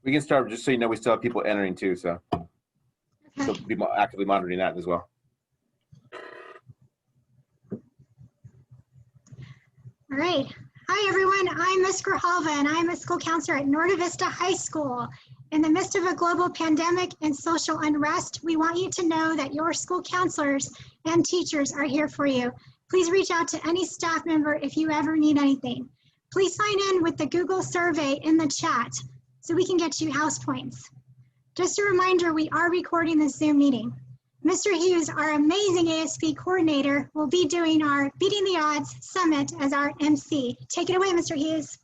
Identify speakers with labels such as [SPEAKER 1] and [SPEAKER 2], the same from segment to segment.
[SPEAKER 1] We can start, just so you know, we still have people entering too, so
[SPEAKER 2] Okay.
[SPEAKER 1] be actively monitoring that as well.
[SPEAKER 2] All right. Hi, everyone. I'm Ms. Grijalva, and I'm a school counselor at Norte Vista High School. In the midst of a global pandemic and social unrest, we want you to know that your school counselors and teachers are here for you. Please reach out to any staff member if you ever need anything. Please sign in with the Google survey in the chat so we can get you house points. Just a reminder, we are recording this Zoom meeting. Mr. Hughes, our amazing ASB coordinator, will be doing our Beating the Odds Summit as our MC. Take it away, Mr. Hughes.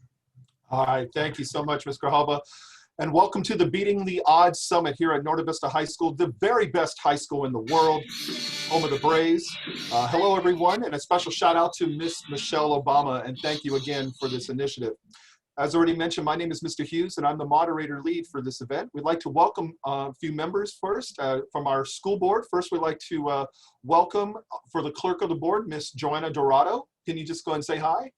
[SPEAKER 3] All right, thank you so much, Ms. Grijalva. And welcome to the Beating the Odds Summit here at Norte Vista High School, the very best high school in the world, home of the Braves. Hello, everyone, and a special shout out to Miss Michelle Obama, and thank you again for this initiative. As already mentioned, my name is Mr. Hughes, and I'm the moderator lead for this event. We'd like to welcome a few members first from our school board. First, we'd like to welcome, for the clerk of the board, Miss Joanna Dorado. Can you just go and say hi?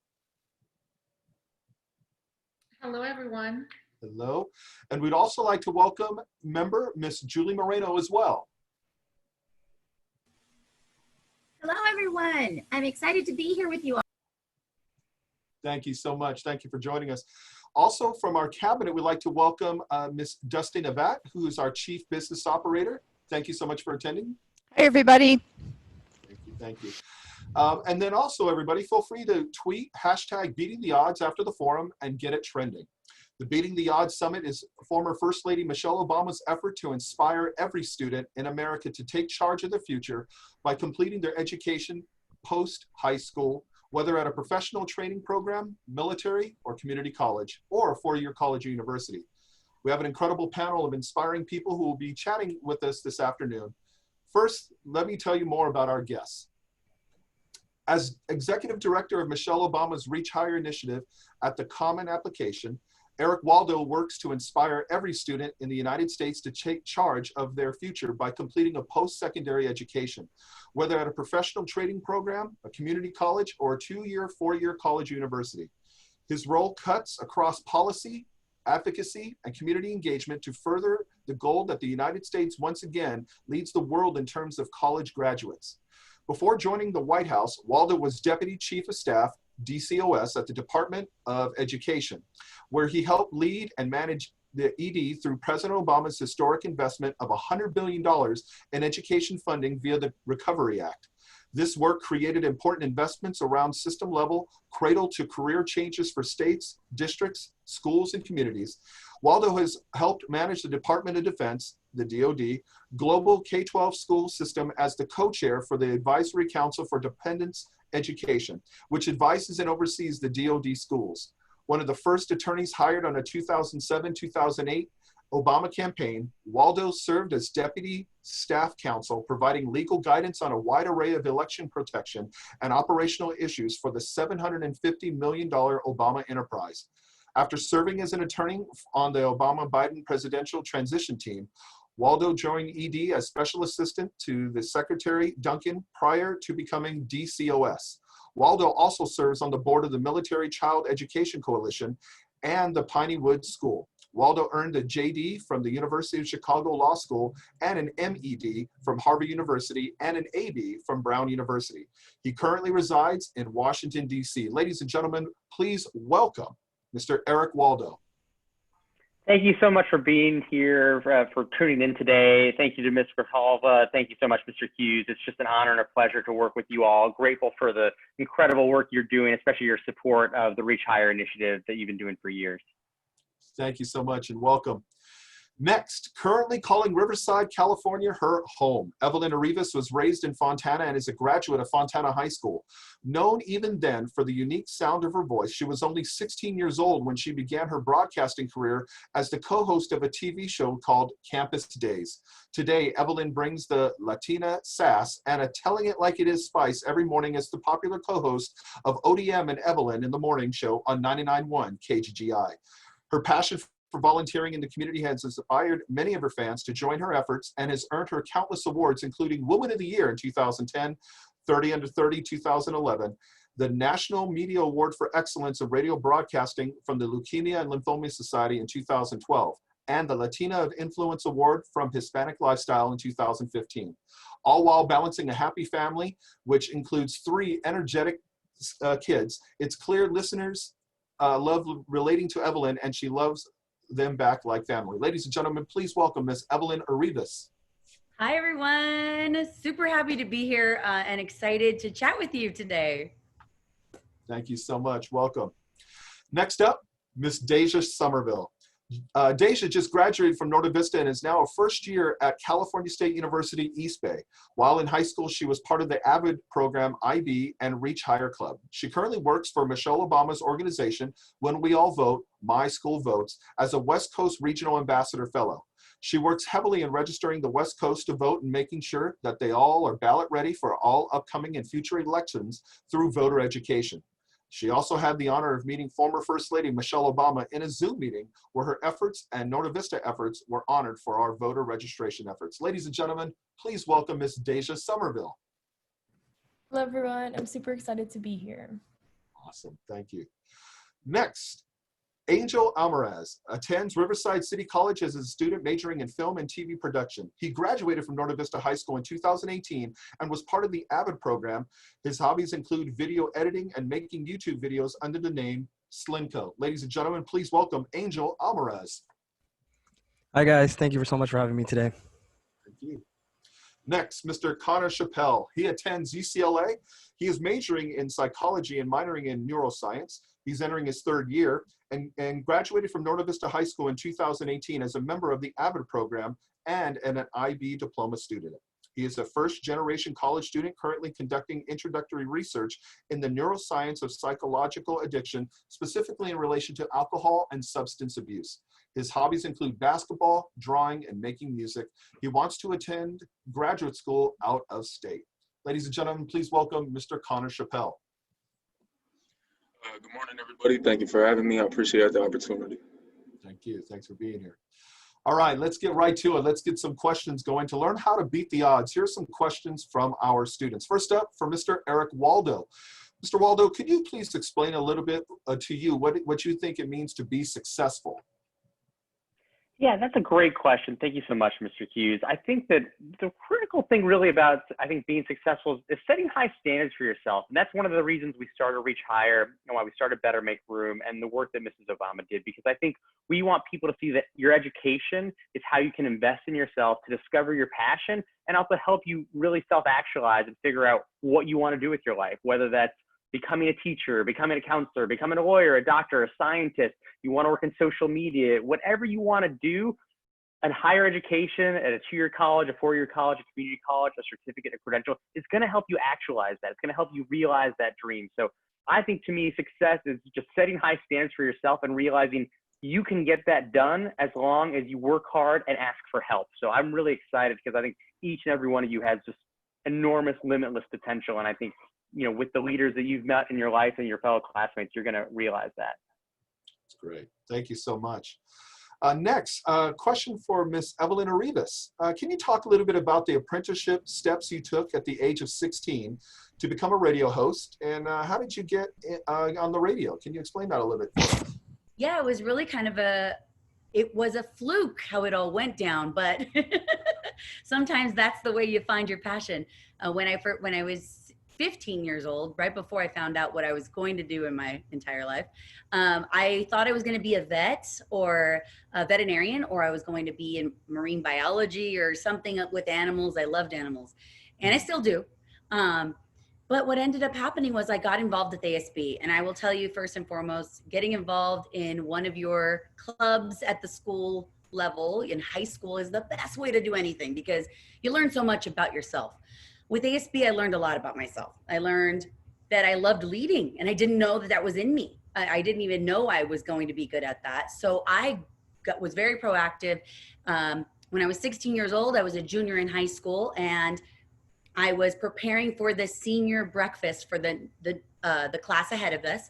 [SPEAKER 4] Hello, everyone.
[SPEAKER 3] Hello. And we'd also like to welcome member Miss Julie Moreno as well.
[SPEAKER 5] Hello, everyone. I'm excited to be here with you all.
[SPEAKER 3] Thank you so much. Thank you for joining us. Also from our cabinet, we'd like to welcome Miss Dustin Abat, who is our Chief Business Operator. Thank you so much for attending.
[SPEAKER 6] Hey, everybody.
[SPEAKER 3] Thank you. Thank you. And then also, everybody, feel free to tweet hashtag Beating the Odds after the forum and get it trending. The Beating the Odds Summit is former First Lady Michelle Obama's effort to inspire every student in America to take charge of their future by completing their education post-high school, whether at a professional training program, military, or community college, or a four-year college or university. We have an incredible panel of inspiring people who will be chatting with us this afternoon. First, let me tell you more about our guests. As Executive Director of Michelle Obama's Reach Higher initiative at the Common Application, Eric Waldo works to inspire every student in the United States to take charge of their future by completing a post-secondary education, whether at a professional training program, a community college, or a two-year, four-year college university. His role cuts across policy, advocacy, and community engagement to further the goal that the United States once again leads the world in terms of college graduates. Before joining the White House, Waldo was Deputy Chief of Staff, DCOS, at the Department of Education, where he helped lead and manage the ED through President Obama's historic investment of $100 billion in education funding via the Recovery Act. This work created important investments around system-level, cradle-to-career changes for states, districts, schools, and communities. Waldo has helped manage the Department of Defense, the DoD, global K-12 school system as the co-chair for the Advisory Council for Dependents Education, which advises and oversees the DoD schools. One of the first attorneys hired on a 2007-2008 Obama campaign, Waldo served as Deputy Staff Counsel, providing legal guidance on a wide array of election protection and operational issues for the $750 million Obama enterprise. After serving as an attorney on the Obama-Biden presidential transition team, Waldo joined ED as Special Assistant to the Secretary Duncan prior to becoming DCOS. Waldo also serves on the board of the Military Child Education Coalition and the Piney Woods School. Waldo earned a JD from the University of Chicago Law School and an MED from Harvard University and an AB from Brown University. He currently resides in Washington, D.C. Ladies and gentlemen, please welcome Mr. Eric Waldo.
[SPEAKER 7] Thank you so much for being here, for tuning in today. Thank you to Ms. Grijalva. Thank you so much, Mr. Hughes. It's just an honor and a pleasure to work with you all. Grateful for the incredible work you're doing, especially your support of the Reach Higher initiative that you've been doing for years.
[SPEAKER 3] Thank you so much and welcome. Next, currently calling Riverside, California, her home. Evelyn Arribas was raised in Fontana and is a graduate of Fontana High School. Known even then for the unique sound of her voice, she was only 16 years old when she began her broadcasting career as the co-host of a TV show called Campus Days. Today, Evelyn brings the Latina sass and a telling it like it is spice every morning as the popular co-host of ODM and Evelyn in the Morning Show on 99.1 KGGI. Her passion for volunteering in the community has inspired many of her fans to join her efforts and has earned her countless awards, including Woman of the Year in 2010, 30 Under 30 2011, the National Media Award for Excellence of Radio Broadcasting from the Leukemia and Lymphoma Society in 2012, and the Latina of Influence Award from Hispanic Lifestyle in 2015, all while balancing a happy family, which includes 3 energetic kids. It's clear listeners love relating to Evelyn, and she loves them back like family. Ladies and gentlemen, please welcome Miss Evelyn Arribas.
[SPEAKER 6] Hi, everyone. Super happy to be here and excited to chat with you today.
[SPEAKER 3] Thank you so much. Welcome. Next up, Miss Deja Somerville. Deja just graduated from Norte Vista and is now a first year at California State University, East Bay. While in high school, she was part of the AVID program IB and Reach Higher Club. She currently works for Michelle Obama's organization, When We All Vote, My School Votes, as a West Coast Regional Ambassador Fellow. She works heavily in registering the West Coast to vote and making sure that they all are ballot ready for all upcoming and future elections through voter education. She also had the honor of meeting former First Lady Michelle Obama in a Zoom meeting where her efforts and Norte Vista efforts were honored for our voter registration efforts. Ladies and gentlemen, please welcome Miss Deja Somerville.
[SPEAKER 8] Hello, everyone. I'm super excited to be here.
[SPEAKER 3] Awesome. Thank you. Next, Angel Almaraz attends Riverside City College as a student majoring in film and TV production. He graduated from Norte Vista High School in 2018 and was part of the AVID program. His hobbies include video editing and making YouTube videos under the name Slinko. Ladies and gentlemen, please welcome Angel Almaraz.
[SPEAKER 9] Hi, guys. Thank you so much for having me today.
[SPEAKER 3] Thank you. Next, Mr. Connor Chappelle. He attends UCLA. He is majoring in psychology and minoring in neuroscience. He's entering his 3rd year and graduated from Norte Vista High School in 2018 as a member of the AVID program and an IB diploma student. He is a first-generation college student currently conducting introductory research in the neuroscience of psychological addiction, specifically in relation to alcohol and substance abuse. His hobbies include basketball, drawing, and making music. He wants to attend graduate school out of state. Ladies and gentlemen, please welcome Mr. Connor Chappelle.
[SPEAKER 10] Good morning, everybody. Thank you for having me. I appreciate the opportunity.
[SPEAKER 3] Thank you. Thanks for being here. All right, let's get right to it. Let's get some questions going. To learn how to beat the odds, here's some questions from our students. First up, for Mr. Eric Waldo. Mr. Waldo, could you please explain a little bit to you what you think it means to be successful?
[SPEAKER 7] Yeah, that's a great question. Thank you so much, Mr. Hughes. I think that the critical thing really about, being successful is setting high standards for yourself. And that's one of the reasons we started Reach Higher and why we started Better Make Room and the work that Mrs. Obama did, because I think we want people to see that your education is how you can invest in yourself to discover your passion and also help you really self-actualize and figure out what you want to do with your life, whether that's becoming a teacher, becoming a counselor, becoming a lawyer, a doctor, a scientist, you want to work in social media, whatever you want to do, and higher education at a 2-year college, a 4-year college, a community college, a certificate, a credential, is going to help you actualize that. It's going to help you realize that dream. So I think to me, success is just setting high standards for yourself and realizing you can get that done as long as you work hard and ask for help. So I'm really excited because I think each and every one of you has just enormous, limitless potential. And I think, with the leaders that you've met in your life and your fellow classmates, you're going to realize that.
[SPEAKER 3] That's great. Thank you so much. Next, question for Miss Evelyn Arribas. Can you talk a little bit about the apprenticeship steps you took at the age of 16 to become a radio host, and how did you get on the radio? Can you explain that a little bit for us?
[SPEAKER 6] Yeah, it was really kind of it was a fluke how it all went down, but sometimes that's the way you find your passion. When I was 15 years old, right before I found out what I was going to do in my entire life, I thought I was going to be a vet or a veterinarian, or I was going to be in marine biology or something with animals. I loved animals, and I still do. But what ended up happening was I got involved at the ASB, and I will tell you, first and foremost, getting involved in one of your clubs at the school level in high school is the best way to do anything, because you learn so much about yourself. With ASB, I learned a lot about myself. I learned that I loved leading, and I didn't know that was in me. I didn't even know I was going to be good at that. So I was very proactive. When I was 16 years old, I was a junior in high school, and I was preparing for the senior breakfast for the class ahead of us.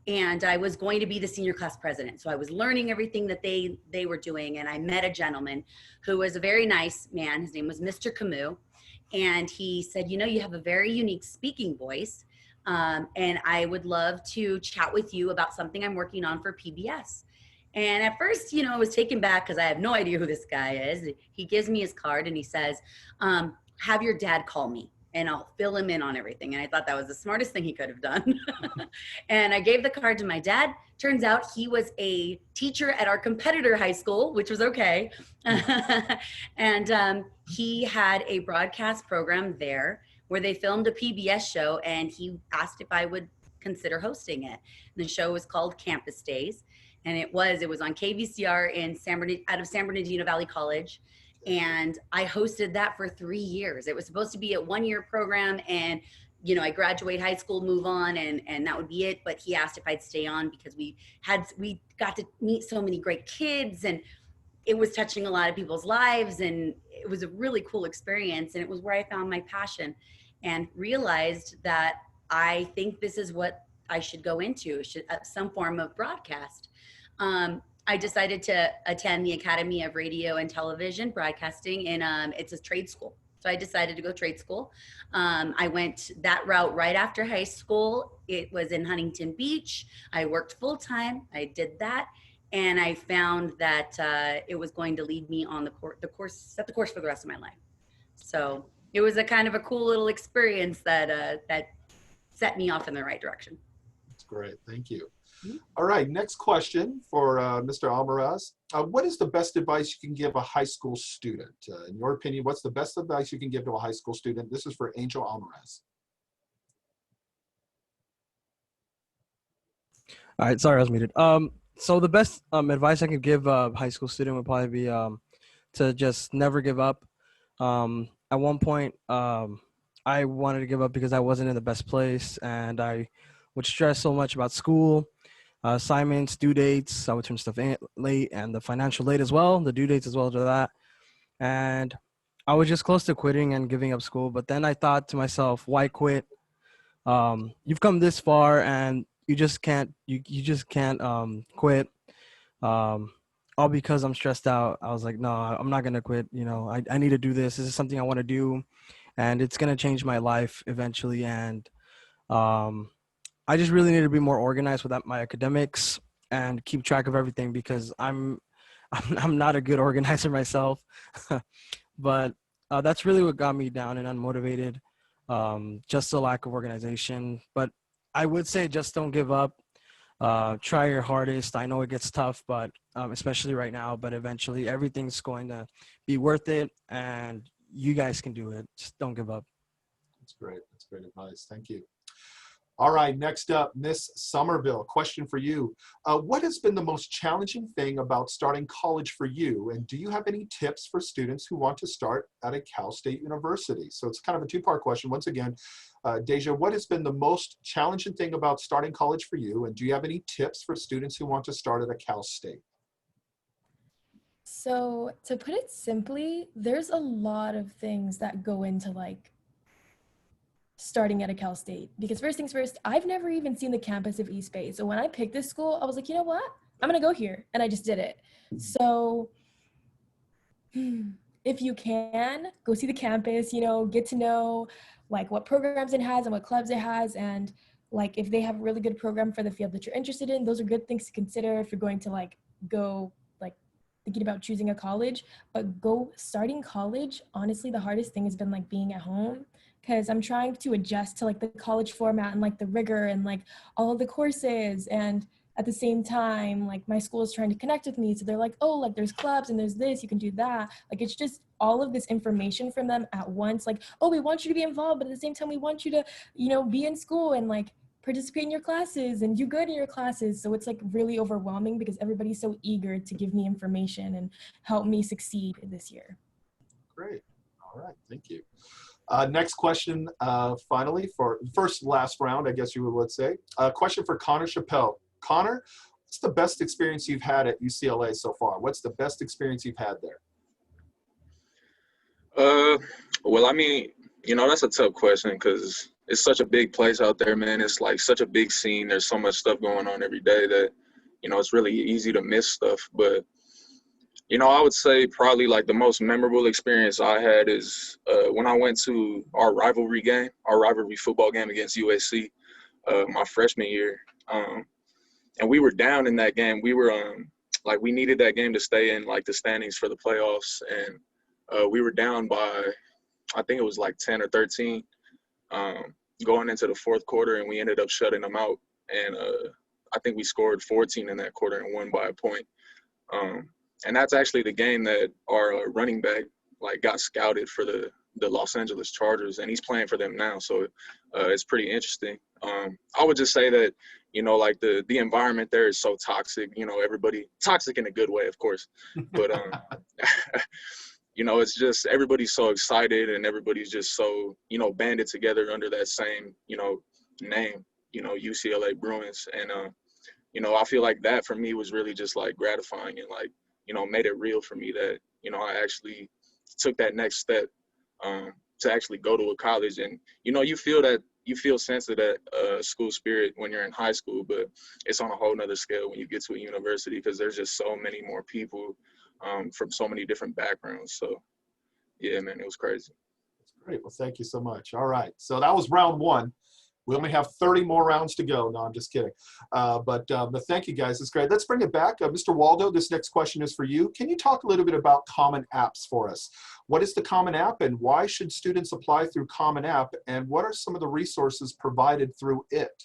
[SPEAKER 6] And I was going to be the senior class president. So I was learning everything that they were doing. And I met a gentleman who was a very nice man. His name was Mr. Camus. And he said, you have a very unique speaking voice. And I would love to chat with you about something I'm working on for PBS. And at first, I was taken back because I have no idea who this guy is. He gives me his card and he says, have your dad call me and I'll fill him in on everything. And I thought that was the smartest thing he could have done. And I gave the card to my dad. Turns out he was a teacher at our competitor high school, which was okay. And he had a broadcast program there where they filmed a PBS show, and he asked if I would consider hosting it. The show was called Campus Days, and it was on KVCR in out of San Bernardino Valley College. And I hosted that for 3 years. It was supposed to be a 1-year program, and I graduate high school, move on, and that would be it. But he asked if I'd stay on because we got to meet so many great kids, and it was touching a lot of people's lives, and it was a really cool experience. And it was where I found my passion and realized that I think this is what I should go into, some form of broadcast. I decided to attend the Academy of Radio and Television Broadcasting, and it's a trade school. So I decided to go trade school. I went that route right after high school. It was in Huntington Beach. I worked full time. I did that. And I found that it was going to lead me on set the course for the rest of my life. So it was a kind of a cool little experience that set me off in the right direction.
[SPEAKER 3] That's great. Thank you. All right, next question for Mr. Almaraz. What is the best advice you can give a high school student? In your opinion, what's the best advice you can give to a high school student? This is for Angel Almaraz.
[SPEAKER 9] All right, sorry, I was muted. So the best advice I could give a high school student would probably be to just never give up. At one point, I wanted to give up because I wasn't in the best place, and I would stress so much about school, assignments, due dates. I would turn stuff in late, and the financial late as well, the due dates as well to that. And I was just close to quitting and giving up school. But then I thought to myself, why quit? You've come this far, and you just can't quit. All because I'm stressed out. I was like, no, I'm not gonna quit. I need to do this. This is something I want to do, and it's gonna change my life eventually. And I just really need to be more organized with my academics and keep track of everything, because I'm not a good organizer myself. But that's really what got me down and unmotivated. Just a lack of organization. But I would say just don't give up. Try your hardest. I know it gets tough, but especially right now, but eventually everything's going to be worth it, and you guys can do it. Just don't give up.
[SPEAKER 3] That's great. That's great advice. Thank you. All right, next up, Miss Somerville, question for you. What has been the most challenging thing about starting college for you? And do you have any tips for students who want to start at a Cal State University? So it's kind of a two-part question. Once again, Deja, what has been the most challenging thing about starting college for you? And do you have any tips for students who want to start at a Cal State?
[SPEAKER 8] So to put it simply, there's a lot of things that go into starting at a Cal State, because first things first, I've never even seen the campus of East Bay. So when I picked this school, I was like, you know what? I'm going to go here. And I just did it. So if you can, go see the campus, get to know what programs it has and what clubs it has. And if they have a really good program for the field that you're interested in, those are good things to consider if you're going to go thinking about choosing a college. But starting college, honestly, the hardest thing has been being at home, because I'm trying to adjust to the college format and the rigor and all of the courses. And at the same time, my school is trying to connect with me. So they're like, oh, there's clubs and there's this, you can do that. It's just all of this information from them at once. Oh, we want you to be involved, but at the same time, we want you to, be in school and participate in your classes and do good in your classes. So it's really overwhelming, because everybody's so eager to give me information and help me succeed this year.
[SPEAKER 3] Great. All right. Thank you. Next question, finally, for last round, I guess you would say. Question for Connor Chappelle. Connor, what's the best experience you've had at UCLA so far? What's the best experience you've had there?
[SPEAKER 10] Well, I mean, that's a tough question, because it's such a big place out there, man. It's such a big scene. There's so much stuff going on every day that, it's really easy to miss stuff. But I would say probably the most memorable experience I had is when I went to our rivalry football game against USC my freshman year. And we were down in that game. We were like we needed that game to stay in like the standings for the playoffs, and we were down by, I think it was like 10 or 13 going into the fourth quarter, and we ended up shutting them out. And I think we scored 14 in that quarter and won by a point. And that's actually the game that our running back like got scouted for the Los Angeles Chargers, and he's playing for them now. So it's pretty interesting. I would just say that, you know, like the environment there is so toxic, you know, everybody toxic in a good way, of course, but you know, it's just everybody's so excited and everybody's just so, you know, banded together under that same, you know, name, you know, UCLA Bruins. And you know, I feel like that for me was really just like gratifying and like, you know, made it real for me that, you know, I actually took that next step to actually go to a college. And, you know, you feel sense of that school spirit when you're in high school, but it's on a whole nother scale when you get to a university because there's just so many more people from so many different backgrounds. So, yeah, man, it was crazy.
[SPEAKER 3] That's great. Well, thank you so much. All right. So that was round one. We only have 30 more rounds to go. No, I'm just kidding. But thank you, guys. It's great. Let's bring it back. Mr. Waldo, this next question is for you. Can you talk a little bit about Common Apps for us? What is the Common App, and why should students apply through Common App, and what are some of the resources provided through it?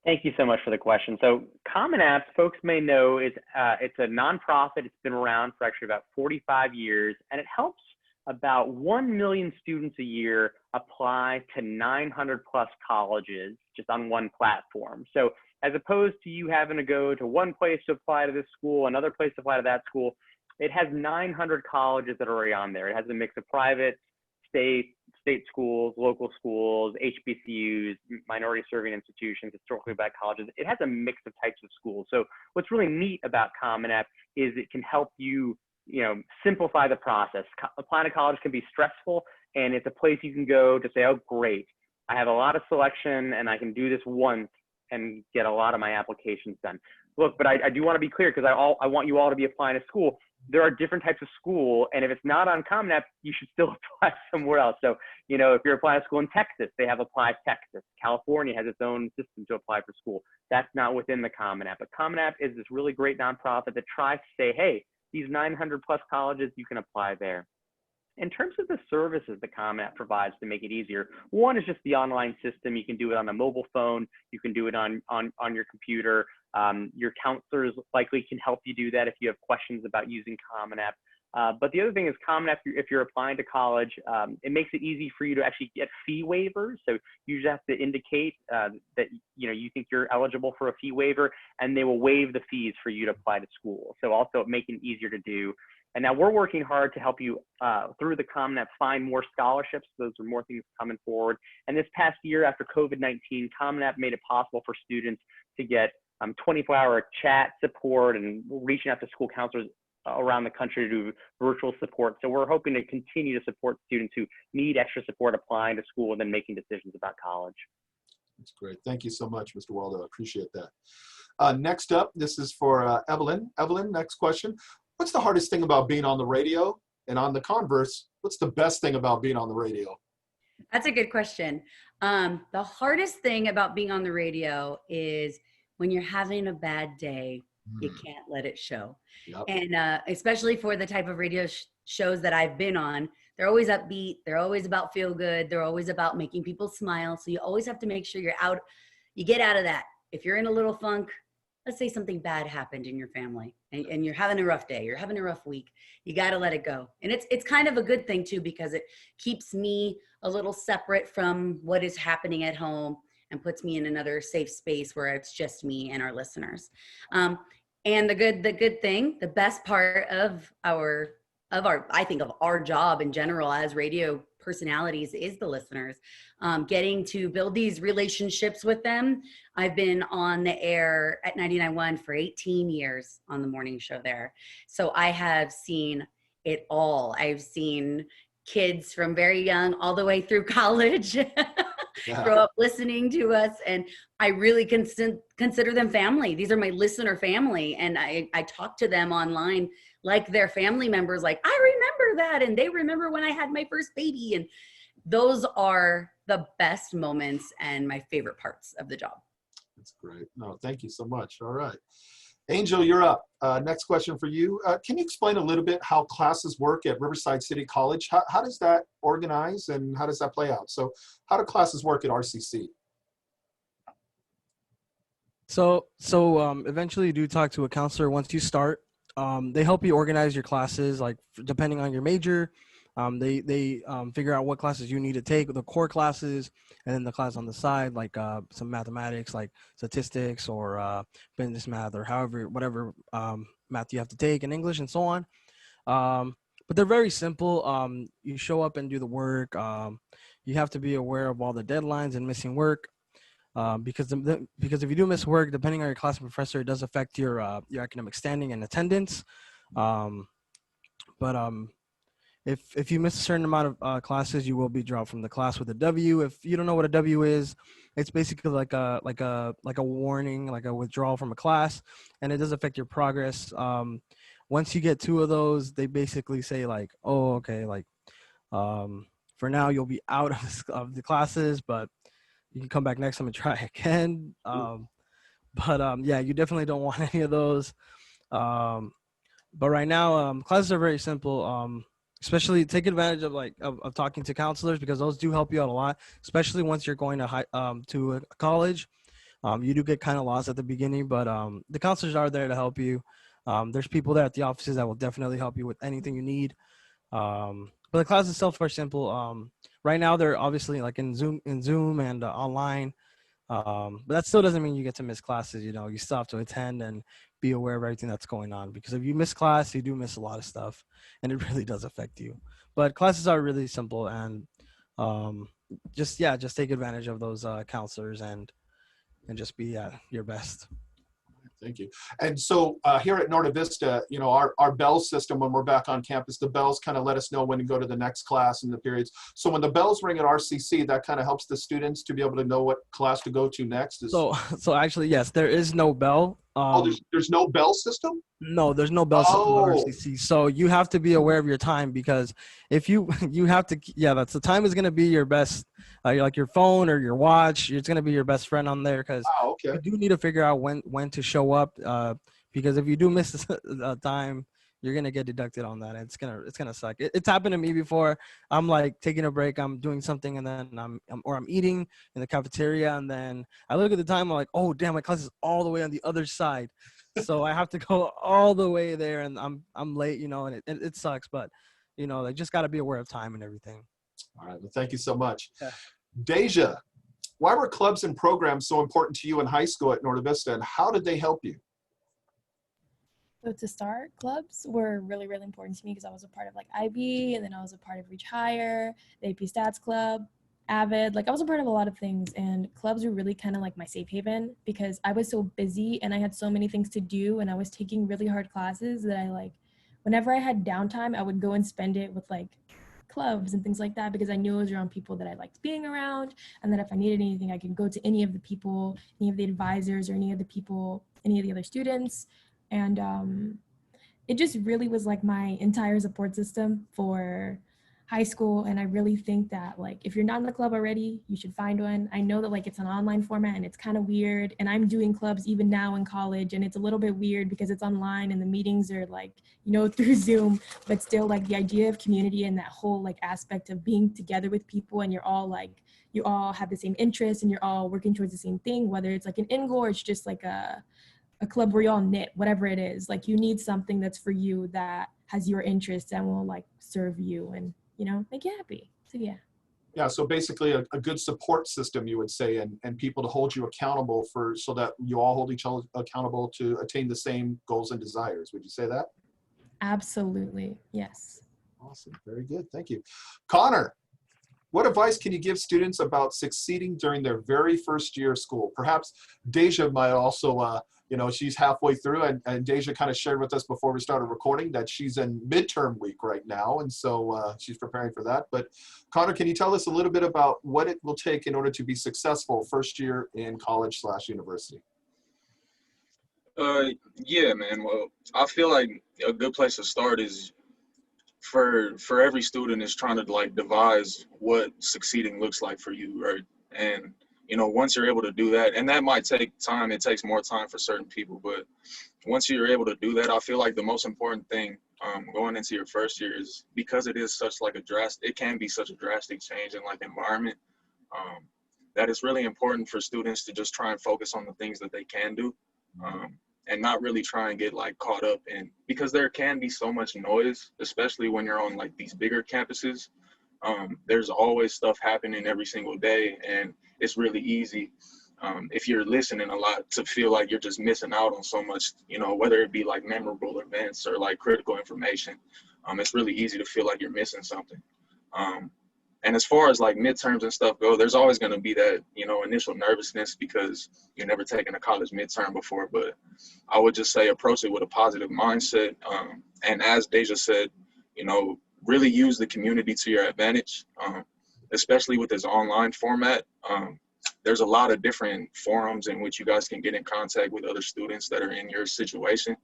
[SPEAKER 7] Thank you so much for the question. So Common Apps, folks may know, it's a nonprofit. It's been around for actually about 45 years, and it helps about 1 million students a year apply to 900 plus colleges just on one platform. So as opposed to you having to go to one place to apply to this school, another place to apply to that school, it has 900 colleges that are already on there. It has a mix of private, state schools, local schools, HBCUs, minority serving institutions, historically black colleges. It has a mix of types of schools. So what's really neat about Common App is it can help you, you know, simplify the process. Applying to college can be stressful, and it's a place you can go to say, oh, great, I have a lot of selection and I can do this once and get a lot of my applications done. Look, but I do want to be clear because I want you all to be applying to school. There are different types of school, and if it's not on Common App, you should still apply somewhere else. So, you know, if you're applying to school in Texas, they have Apply Texas. California has its own system to apply for school. That's not within the Common App. But Common App is this really great nonprofit that tries to say, hey, these 900 plus colleges, you can apply there. In terms of the services the Common App provides to make it easier, one is just the online system. You can do it on a mobile phone. You can do it on your computer. Your counselors likely can help you do that if you have questions about using Common App. But the other thing is Common App, if you're applying to college, it makes it easy for you to actually get fee waivers. So you just have to indicate that you think you're eligible for a fee waiver, and they will waive the fees for you to apply to school. So also making it easier to do. And now we're working hard to help you through the Common App find more scholarships. Those are more things coming forward. And this past year after COVID-19, Common App made it possible for students to get 24-hour chat support and reaching out to school counselors around the country to do virtual support. So we're hoping to continue to support students who need extra support applying to school and then making decisions about college.
[SPEAKER 3] That's great. Thank you so much, Mr. Waldo. I appreciate that. Next up, this is for Evelyn. Evelyn, next question. What's the hardest thing about being on the radio? And on the converse, what's the best thing about being on the radio?
[SPEAKER 6] That's a good question. The hardest thing about being on the radio is when you're having a bad day, you can't let it show. Yep. And especially for the type of radio shows that I've been on, they're always upbeat. They're always about feel good. They're always about making people smile. So you always have to make sure you get out of that. If you're in a little funk, let's say something bad happened in your family and you're having a rough day, you're having a rough week, you got to let it go. And it's kind of a good thing too, because it keeps me a little separate from what is happening at home and puts me in another safe space where it's just me and our listeners. And the good thing, the best part of our, I think of our job in general as radio personalities is the listeners, getting to build these relationships with them. I've been on the air at 99.1 for 18 years on the morning show there. So I have seen it all. I've seen kids from very young all the way through college grow up listening to us. And I really consider them family. These are my listener family. And I talk to them online like they're family members, like, I remember that. And they remember when I had my first baby. And those are the best moments and my favorite parts of the job.
[SPEAKER 3] That's great. No, thank you so much. All right. Angel, you're up. Next question for you. Can you explain a little bit how classes work at Riverside City College? How does that organize and how does that play out? So how do classes work at RCC?
[SPEAKER 9] So eventually you do talk to a counselor once you start. They help you organize your classes, like depending on your major. They figure out what classes you need to take, the core classes, and then the class on the side, like some mathematics, like statistics or business math or whatever math you have to take in English and so on. But they're very simple. You show up and do the work. You have to be aware of all the deadlines and missing work. Because if you do miss work, depending on your class professor, it does affect your academic standing and attendance. If you miss a certain amount of classes, you will be dropped from the class with a W. If you don't know what a W is, it's basically like a warning, like a withdrawal from a class, and it does affect your progress. Once you get 2 of those, they basically say like, oh, okay, like for now you'll be out of the classes, but you can come back next time and try again. Yeah, you definitely don't want any of those. But right now, classes are very simple. Especially take advantage of talking to counselors, because those do help you out a lot, especially once you're going to a college. You do get kind of lost at the beginning, but the counselors are there to help you. There's people there at the offices that will definitely help you with anything you need. But the classes itself are simple. Right now they're obviously like in Zoom and online. But that still doesn't mean you get to miss classes. You know, you still have to attend and be aware of everything that's going on, because if you miss class, you do miss a lot of stuff, and it really does affect you. But classes are really simple, and just take advantage of those counselors and just be at your best.
[SPEAKER 3] Thank you. And so here at Norte Vista, you know, our bell system, when we're back on campus, the bells kind of let us know when to go to the next class and the periods. So when the bells ring at RCC, that kind of helps the students to be able to know what class to go to next.
[SPEAKER 9] So actually, yes, there is no bell.
[SPEAKER 3] There's no bell system?
[SPEAKER 9] No, there's no bell system at RCC. So you have to be aware of your time, because if you have to, that's the time is going to be your best, like your phone or your watch. It's going to be your best friend on there, because you do need to figure out when to show up. Because if you do miss the time, you're going to get deducted on that. It's gonna suck. It's happened to me before. I'm like taking a break, I'm doing something, and then I'm eating in the cafeteria, and then I look at the time, I'm like, oh damn, my class is all the way on the other side. So I have to go all the way there, and I'm late, you know, and it sucks, but you know, they just got to be aware of time and everything.
[SPEAKER 3] All right, well, thank you so much.
[SPEAKER 9] Yeah.
[SPEAKER 3] Deja, why were clubs and programs so important to you in high school at Norte Vista, and how did they help you?
[SPEAKER 8] So to start, clubs were really, really important to me because I was a part of like IB, and then I was a part of Reach Higher, the AP Stats Club, Avid. Like I was a part of a lot of things, and clubs were really kind of like my safe haven, because I was so busy and I had so many things to do, and I was taking really hard classes that I like, whenever I had downtime, I would go and spend it with like clubs and things like that, because I knew I was around people that I liked being around, and that if I needed anything, I could go to any of the people, any of the advisors, or any of the people, any of the other students. And it just really was like my entire support system for high school. And I really think that like if you're not in a club already, you should find one. I know that like it's an online format and it's kind of weird, and I'm doing clubs even now in college, and it's a little bit weird because it's online and the meetings are like, you know, through Zoom, but still like the idea of community and that whole like aspect of being together with people, and you're all like, you all have the same interests and you're all working towards the same thing, whether it's like an end goal or it's just like a club where you all knit, whatever it is. Like you need something that's for you, that has your interests and will like serve you and, you know, make you happy. So yeah.
[SPEAKER 3] Yeah, so basically a good support system, you would say, and people to hold you accountable for, so that you all hold each other accountable to attain the same goals and desires. Would you say that?
[SPEAKER 8] Absolutely, yes.
[SPEAKER 3] Awesome, very good, thank you. Connor, what advice can you give students about succeeding during their very first year of school? Perhaps Deja might also, you know, she's halfway through, and Deja kind of shared with us before we started recording that she's in midterm week right now, and so she's preparing for that. But Connor, can you tell us a little bit about what it will take in order to be successful first year in college/university?
[SPEAKER 10] Yeah, man. Well, I feel like a good place to start is for every student is trying to like devise what succeeding looks like for you, right? And you know, once you're able to do that, and that might take time, it takes more time for certain people, but once you're able to do that, I feel like the most important thing going into your first year is, because it is such like it can be such a drastic change in like environment, that it's really important for students to just try and focus on the things that they can do, and not really try and get like caught up in, because there can be so much noise, especially when you're on like these bigger campuses. There's always stuff happening every single day, and it's really easy, if you're listening a lot, to feel like you're just missing out on so much, you know, whether it be like memorable events or like critical information. It's really easy to feel like you're missing something. And as far as like midterms and stuff go, there's always going to be that, you know, initial nervousness because you've never taken a college midterm before. But I would just say approach it with a positive mindset. And as Deja said, you know, really use the community to your advantage, especially with this online format. There's a lot of different forums in which you guys can get in contact with other students that are in your situation.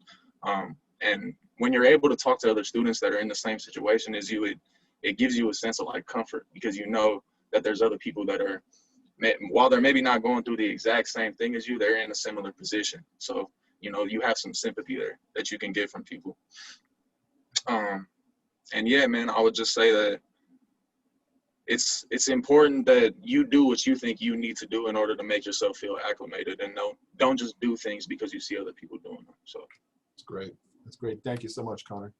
[SPEAKER 10] And when you're able to talk to other students that are in the same situation as you, it gives you a sense of like comfort, because you know that there's other people that are, while they're maybe not going through the exact same thing as you, they're in a similar position. So, you know, you have some sympathy there that you can get from people. And yeah, man, I would just say that it's important that you do what you think you need to do in order to make yourself feel acclimated, and don't just do things because you see other people doing them. So
[SPEAKER 3] That's great. That's great. Thank you so much, Connor.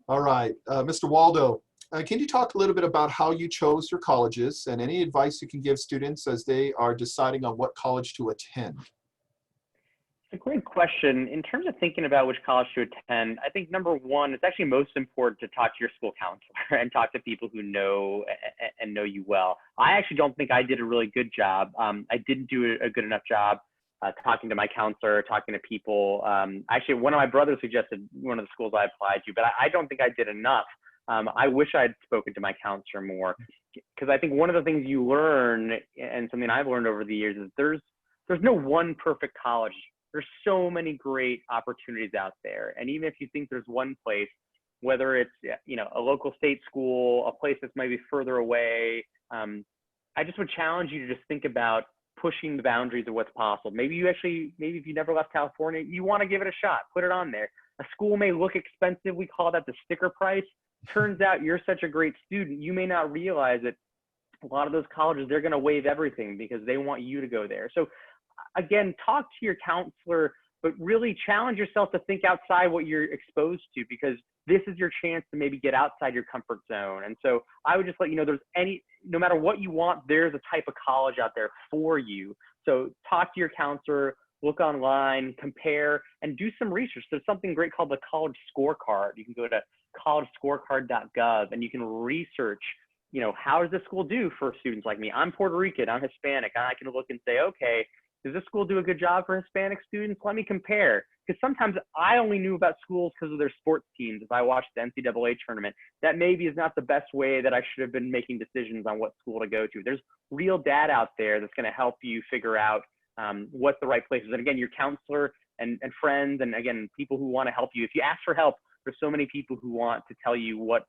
[SPEAKER 3] All right, Mr. Waldo, can you talk a little bit about how you chose your colleges and any advice you can give students as they are deciding on what college to attend?
[SPEAKER 7] It's a great question. In terms of thinking about which college to attend, I think number one, it's actually most important to talk to your school counselor and talk to people who know and know you well. I actually don't think I did a really good job. I didn't do a good enough job talking to my counselor, talking to people. Actually, one of my brothers suggested one of the schools I applied to, but I don't think I did enough. I wish I'd spoken to my counselor more, because I think one of the things you learn, and something I've learned over the years, is there's no one perfect college. There's so many great opportunities out there. And even if you think there's one place, whether it's, you know, a local state school, a place that's maybe further away, I just would challenge you to just think about pushing the boundaries of what's possible. Maybe if you never left California, you want to give it a shot, put it on there. A school may look expensive. We call that the sticker price. Turns out you're such a great student, you may not realize that a lot of those colleges, they're going to waive everything because they want you to go there. So again, talk to your counselor, but really challenge yourself to think outside what you're exposed to, because this is your chance to maybe get outside your comfort zone. And so I would just let you know, no matter what you want, there's a type of college out there for you. So talk to your counselor, look online, compare, and do some research. There's something great called the College Scorecard. You can go to collegescorecard.gov and you can research, you know, how does this school do for students like me? I'm Puerto Rican, I'm Hispanic, and I can look and say, okay, does this school do a good job for Hispanic students? Let me compare. Because sometimes I only knew about schools because of their sports teams. If I watched the NCAA tournament, that maybe is not the best way that I should have been making decisions on what school to go to. There's real data out there that's going to help you figure out what the right place is. And again, your counselor and friends, and again, people who want to help you. If you ask for help, there's so many people who want to tell you what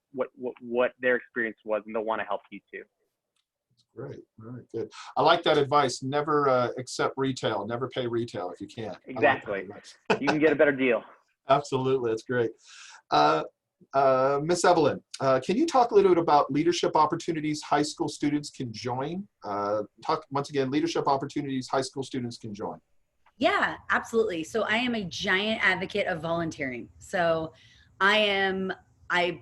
[SPEAKER 7] their experience was, and they'll want to help you too.
[SPEAKER 3] Great. All right, good. I like that advice. Never accept retail. Never pay retail if you can.
[SPEAKER 7] Exactly. You can get a better deal.
[SPEAKER 3] Absolutely. That's great. Miss Evelyn, can you talk a little bit about leadership opportunities high school students can join? Talk once again, leadership opportunities high school students can join.
[SPEAKER 6] Yeah, absolutely. So I am a giant advocate of volunteering. So I am a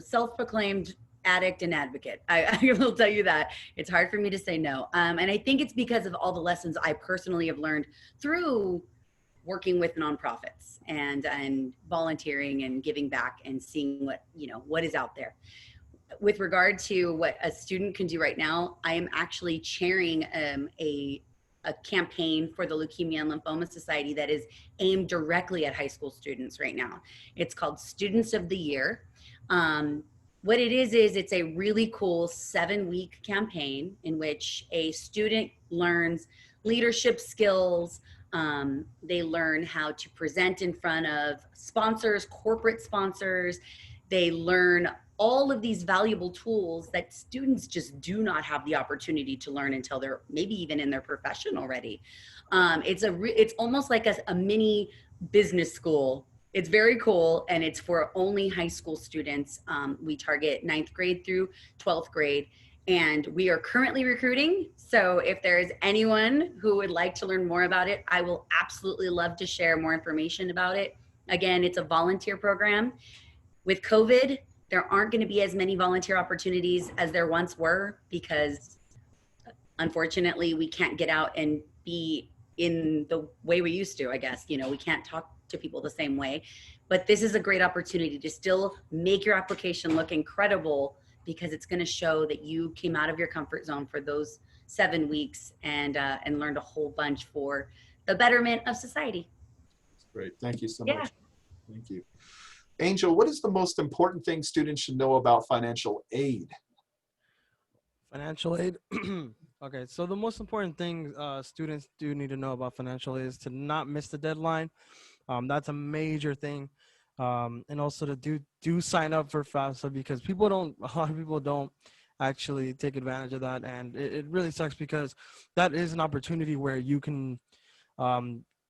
[SPEAKER 6] self-proclaimed addict and advocate. I will tell you that. It's hard for me to say no. And I think it's because of all the lessons I personally have learned through working with nonprofits and volunteering and giving back and seeing what is out there. With regard to what a student can do right now, I am actually chairing a campaign for the Leukemia and Lymphoma Society that is aimed directly at high school students right now. It's called Students of the Year. What it is it's a really cool 7-week campaign in which a student learns leadership skills. They learn how to present in front of sponsors, corporate sponsors. They learn all of these valuable tools that students just do not have the opportunity to learn until they're maybe even in their profession already. It's almost like a mini business school. It's very cool, and it's for only high school students. We target 9th grade through 12th grade, and we are currently recruiting. So if there is anyone who would like to learn more about it, I will absolutely love to share more information about it. Again, it's a volunteer program. With COVID, there aren't going to be as many volunteer opportunities as there once were, because unfortunately we can't get out and be in the way we used to, I guess. You know, we can't talk to people the same way, but this is a great opportunity to still make your application look incredible, because it's going to show that you came out of your comfort zone for those 7 weeks and learned a whole bunch for the betterment of society.
[SPEAKER 3] Great. Thank you so
[SPEAKER 6] Yeah.
[SPEAKER 3] much. Thank you. Angel, what is the most important thing students should know about financial aid?
[SPEAKER 9] Financial aid. Okay, so the most important thing students do need to know about financial aid is to not miss the deadline. That's a major thing. And also to do sign up for FAFSA, because a lot of people don't actually take advantage of that. And it really sucks, because that is an opportunity where you can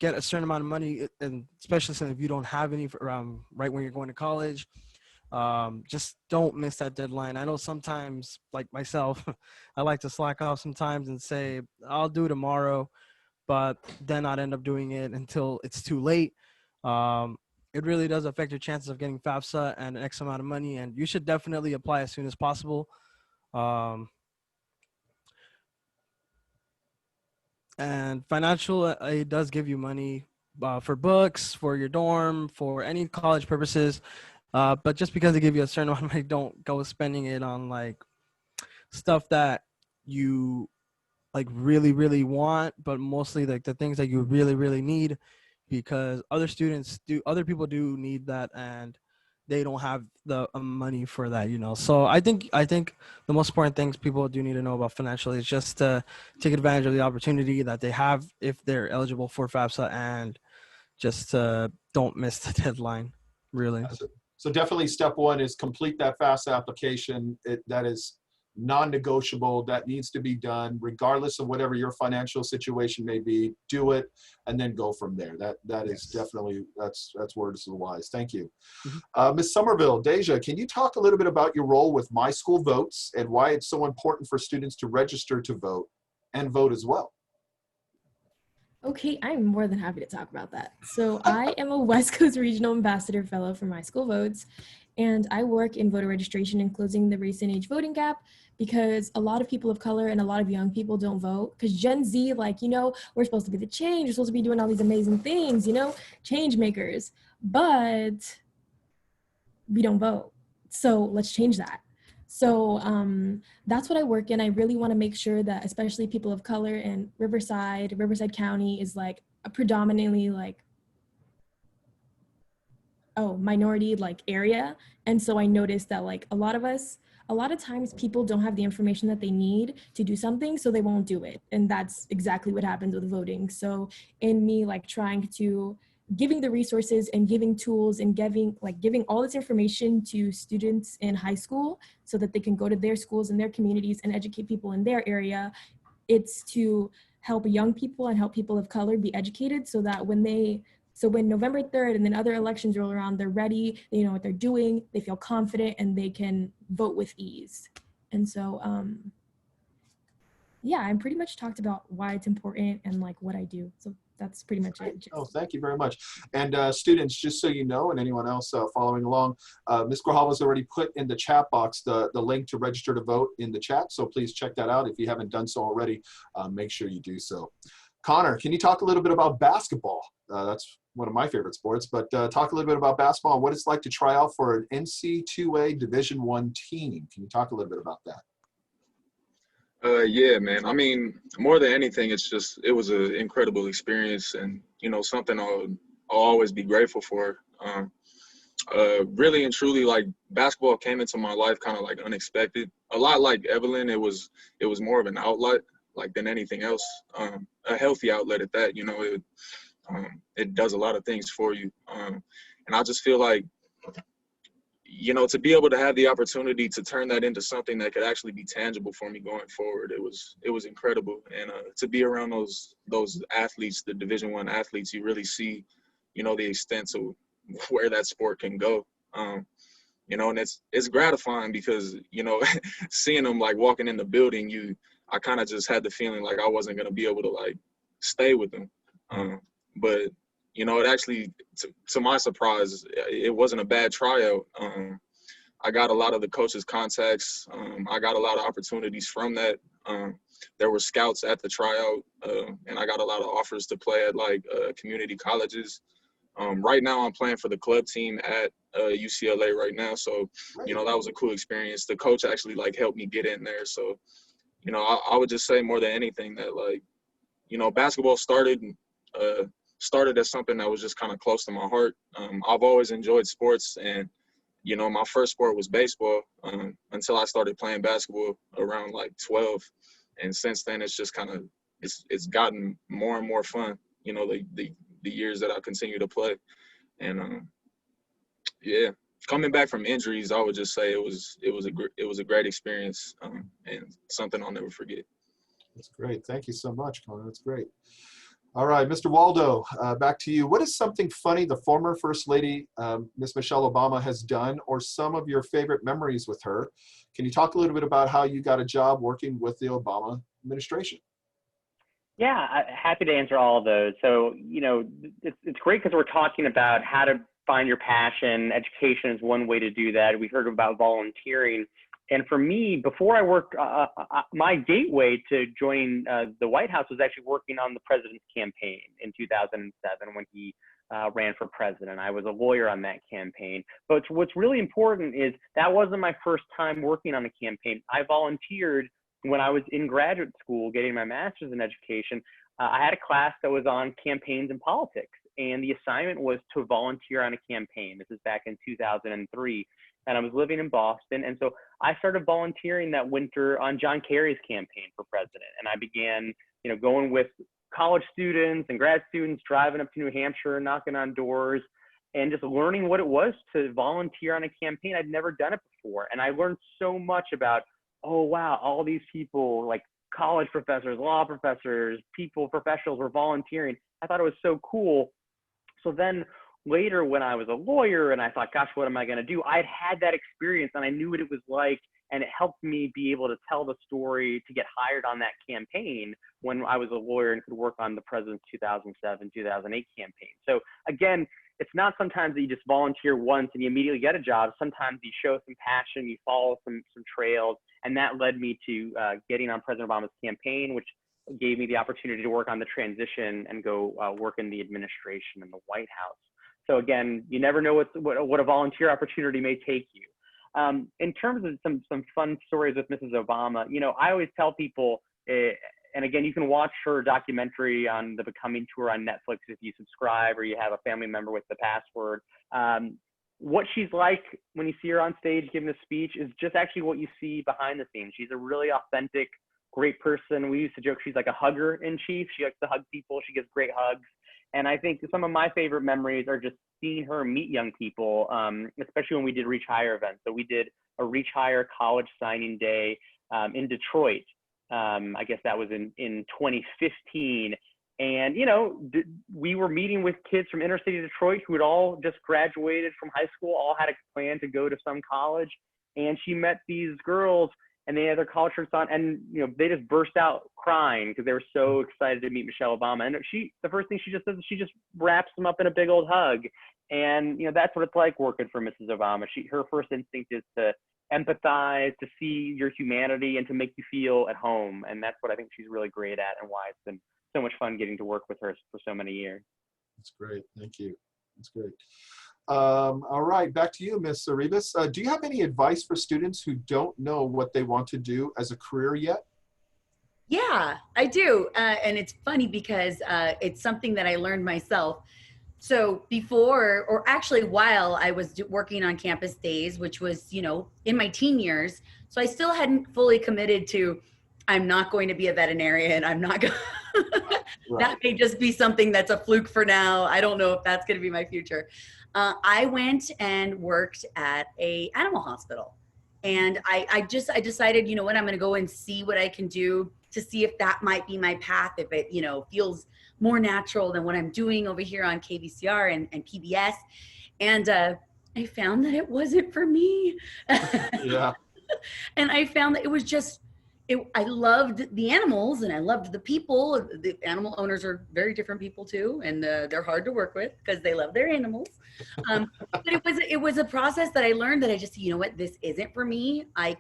[SPEAKER 9] get a certain amount of money, and especially since if you don't have any right when you're going to college. Just don't miss that deadline. I know sometimes, like myself, I like to slack off sometimes and say, I'll do tomorrow, but then I'd end up doing it until it's too late. It really does affect your chances of getting FAFSA and an X amount of money, and you should definitely apply as soon as possible. And financial aid does give you money for books, for your dorm, for any college purposes. But just because they give you a certain amount of money, don't go spending it on like stuff that you like really, really want, but mostly like the things that you really, really need, because other people do need that, and they don't have the money for that, you know. So I think the most important things people do need to know about financially is just to take advantage of the opportunity that they have if they're eligible for FAFSA, and just don't miss the deadline, really.
[SPEAKER 3] So definitely step one is complete that FAFSA application. That is non-negotiable. That needs to be done regardless of whatever your financial situation may be. Do it and then go from there. That is definitely, that's words of the wise. Thank you. Ms. Somerville, Deja, can you talk a little bit about your role with My School Votes and why it's so important for students to register to vote and vote as well?
[SPEAKER 8] Okay, I'm more than happy to talk about that. So I am a West Coast Regional Ambassador Fellow for My School Votes, and I work in voter registration and closing the race and age voting gap, because a lot of people of color and a lot of young people don't vote, because Gen Z, like, you know, we're supposed to be the change, we're supposed to be doing all these amazing things, you know, change makers, but we don't vote. So let's change that. So that's what I work in. I really want to make sure that especially people of color in Riverside County is like a predominantly like, minority like area. And so I noticed that like a lot of times people don't have the information that they need to do something, so they won't do it. And that's exactly what happens with voting. So in me like trying to giving the resources and giving tools and giving all this information to students in high school so that they can go to their schools and their communities and educate people in their area. It's to help young people and help people of color be educated, so that when November 3rd and then other elections roll around, they're ready, they know what they're doing, they feel confident, and they can vote with ease. And so, yeah, I pretty much talked about why it's important and like what I do. So that's pretty much it.
[SPEAKER 3] Oh, thank you very much. And students, just so you know, and anyone else following along, Ms. Grijalva's already put in the chat box the link to register to vote in the chat. So please check that out. If you haven't done so already, make sure you do so. Connor, can you talk a little bit about basketball? That's one of my favorite sports, but talk a little bit about basketball and what it's like to try out for an NC2A Division I team. Can you talk a little bit about that?
[SPEAKER 10] Yeah, man. I mean, more than anything, it was an incredible experience, and, you know, something I'll always be grateful for. Really and truly, like, basketball came into my life kind of like unexpected. A lot like Evelyn, it was more of an outlet, like, than anything else. A healthy outlet at that, you know. It does a lot of things for you. And I just feel like you know, to be able to have the opportunity to turn that into something that could actually be tangible for me going forward, it was incredible. And to be around those athletes, the Division I athletes, you really see, you know, the extent of where that sport can go. You know, and it's gratifying because, you know, seeing them like walking in the building, I kind of just had the feeling like I wasn't going to be able to like stay with them. But, you know, it actually, to my surprise, it wasn't a bad tryout. I got a lot of the coaches' contacts. I got a lot of opportunities from that. There were scouts at the tryout, and I got a lot of offers to play at like community colleges. Right now, I'm playing for the club team at UCLA right now. So, you know, that was a cool experience. The coach actually like helped me get in there. So, you know, I would just say more than anything that like, you know, basketball started as something that was just kind of close to my heart. I've always enjoyed sports, and, you know, my first sport was baseball until I started playing basketball around like 12. And since then, it's just kind of, it's gotten more and more fun, you know, the years that I continue to play. And yeah, coming back from injuries, I would just say it was a great experience and something I'll never forget.
[SPEAKER 3] That's great. Thank you so much, Connor. That's great. All right, Mr. Waldo, back to you. What is something funny the former First Lady, Miss Michelle Obama, has done, or some of your favorite memories with her? Can you talk a little bit about how you got a job working with the Obama administration?
[SPEAKER 7] Yeah, happy to answer all of those. So, you know, it's great because we're talking about how to find your passion. Education is one way to do that. We heard about volunteering. And for me, before I worked, my gateway to joining the White House was actually working on the president's campaign in 2007 when he ran for president. I was a lawyer on that campaign. But what's really important is that wasn't my first time working on a campaign. I volunteered when I was in graduate school getting my master's in education. I had a class that was on campaigns and politics, and the assignment was to volunteer on a campaign. This is back in 2003, and I was living in Boston. And so I started volunteering that winter on John Kerry's campaign for president. And I began, you know, going with college students and grad students, driving up to New Hampshire, knocking on doors, and just learning what it was to volunteer on a campaign. I'd never done it before. And I learned so much about, oh, wow, all these people, like college professors, law professors, professionals were volunteering. I thought it was so cool. So then later when I was a lawyer and I thought, gosh, what am I going to do? I'd had that experience and I knew what it was like, and it helped me be able to tell the story to get hired on that campaign when I was a lawyer and could work on the president's 2007, 2008 campaign. So again, it's not sometimes that you just volunteer once and you immediately get a job. Sometimes you show some passion, you follow some trails, and that led me to getting on President Obama's campaign, which gave me the opportunity to work on the transition and go work in the administration in the White House. So again, you never know what a volunteer opportunity may take you. In terms of some fun stories with Mrs. Obama, you know, I always tell people, and again, you can watch her documentary on the Becoming Tour on Netflix if you subscribe or you have a family member with the password. What she's like when you see her on stage giving a speech is just actually what you see behind the scenes. She's a really authentic, great person. We used to joke she's like a hugger in chief. She likes to hug people. She gives great hugs. And I think some of my favorite memories are just seeing her meet young people, especially when we did Reach Higher events. So we did a Reach Higher college signing day in Detroit. I guess that was in 2015. And, you know, we were meeting with kids from inner city Detroit who had all just graduated from high school, all had a plan to go to some college. And she met these girls and they had their college shirts on, and, you know, they just burst out crying because they were so excited to meet Michelle Obama. And the first thing she just does is she just wraps them up in a big old hug. And, you know, that's what it's like working for Mrs. Obama. Her first instinct is to empathize, to see your humanity, and to make you feel at home. And that's what I think she's really great at, and why it's been so much fun getting to work with her for so many years.
[SPEAKER 3] That's great. Thank you. That's great. All right, back to you, Ms. Arribas. Do you have any advice for students who don't know what they want to do as a career yet?
[SPEAKER 6] Yeah, I do. And it's funny because it's something that I learned myself. So before, or actually while I was working on campus days, which was, you know, in my teen years, so I still hadn't fully committed to, I'm not going to be a veterinarian. I'm not going
[SPEAKER 3] Right.
[SPEAKER 6] That may just be something that's a fluke for now. I don't know if that's going to be my future. I went and worked at a animal hospital. And I decided, you know what, I'm going to go and see what I can do to see if that might be my path, if it, you know, feels more natural than what I'm doing over here on KVCR and PBS. And I found that it wasn't for me.
[SPEAKER 3] Yeah.
[SPEAKER 6] And I found that it was just, I loved the animals and I loved the people. The animal owners are very different people too, and they're hard to work with because they love their animals. But it was a process that I learned that I just, you know what, this isn't for me. I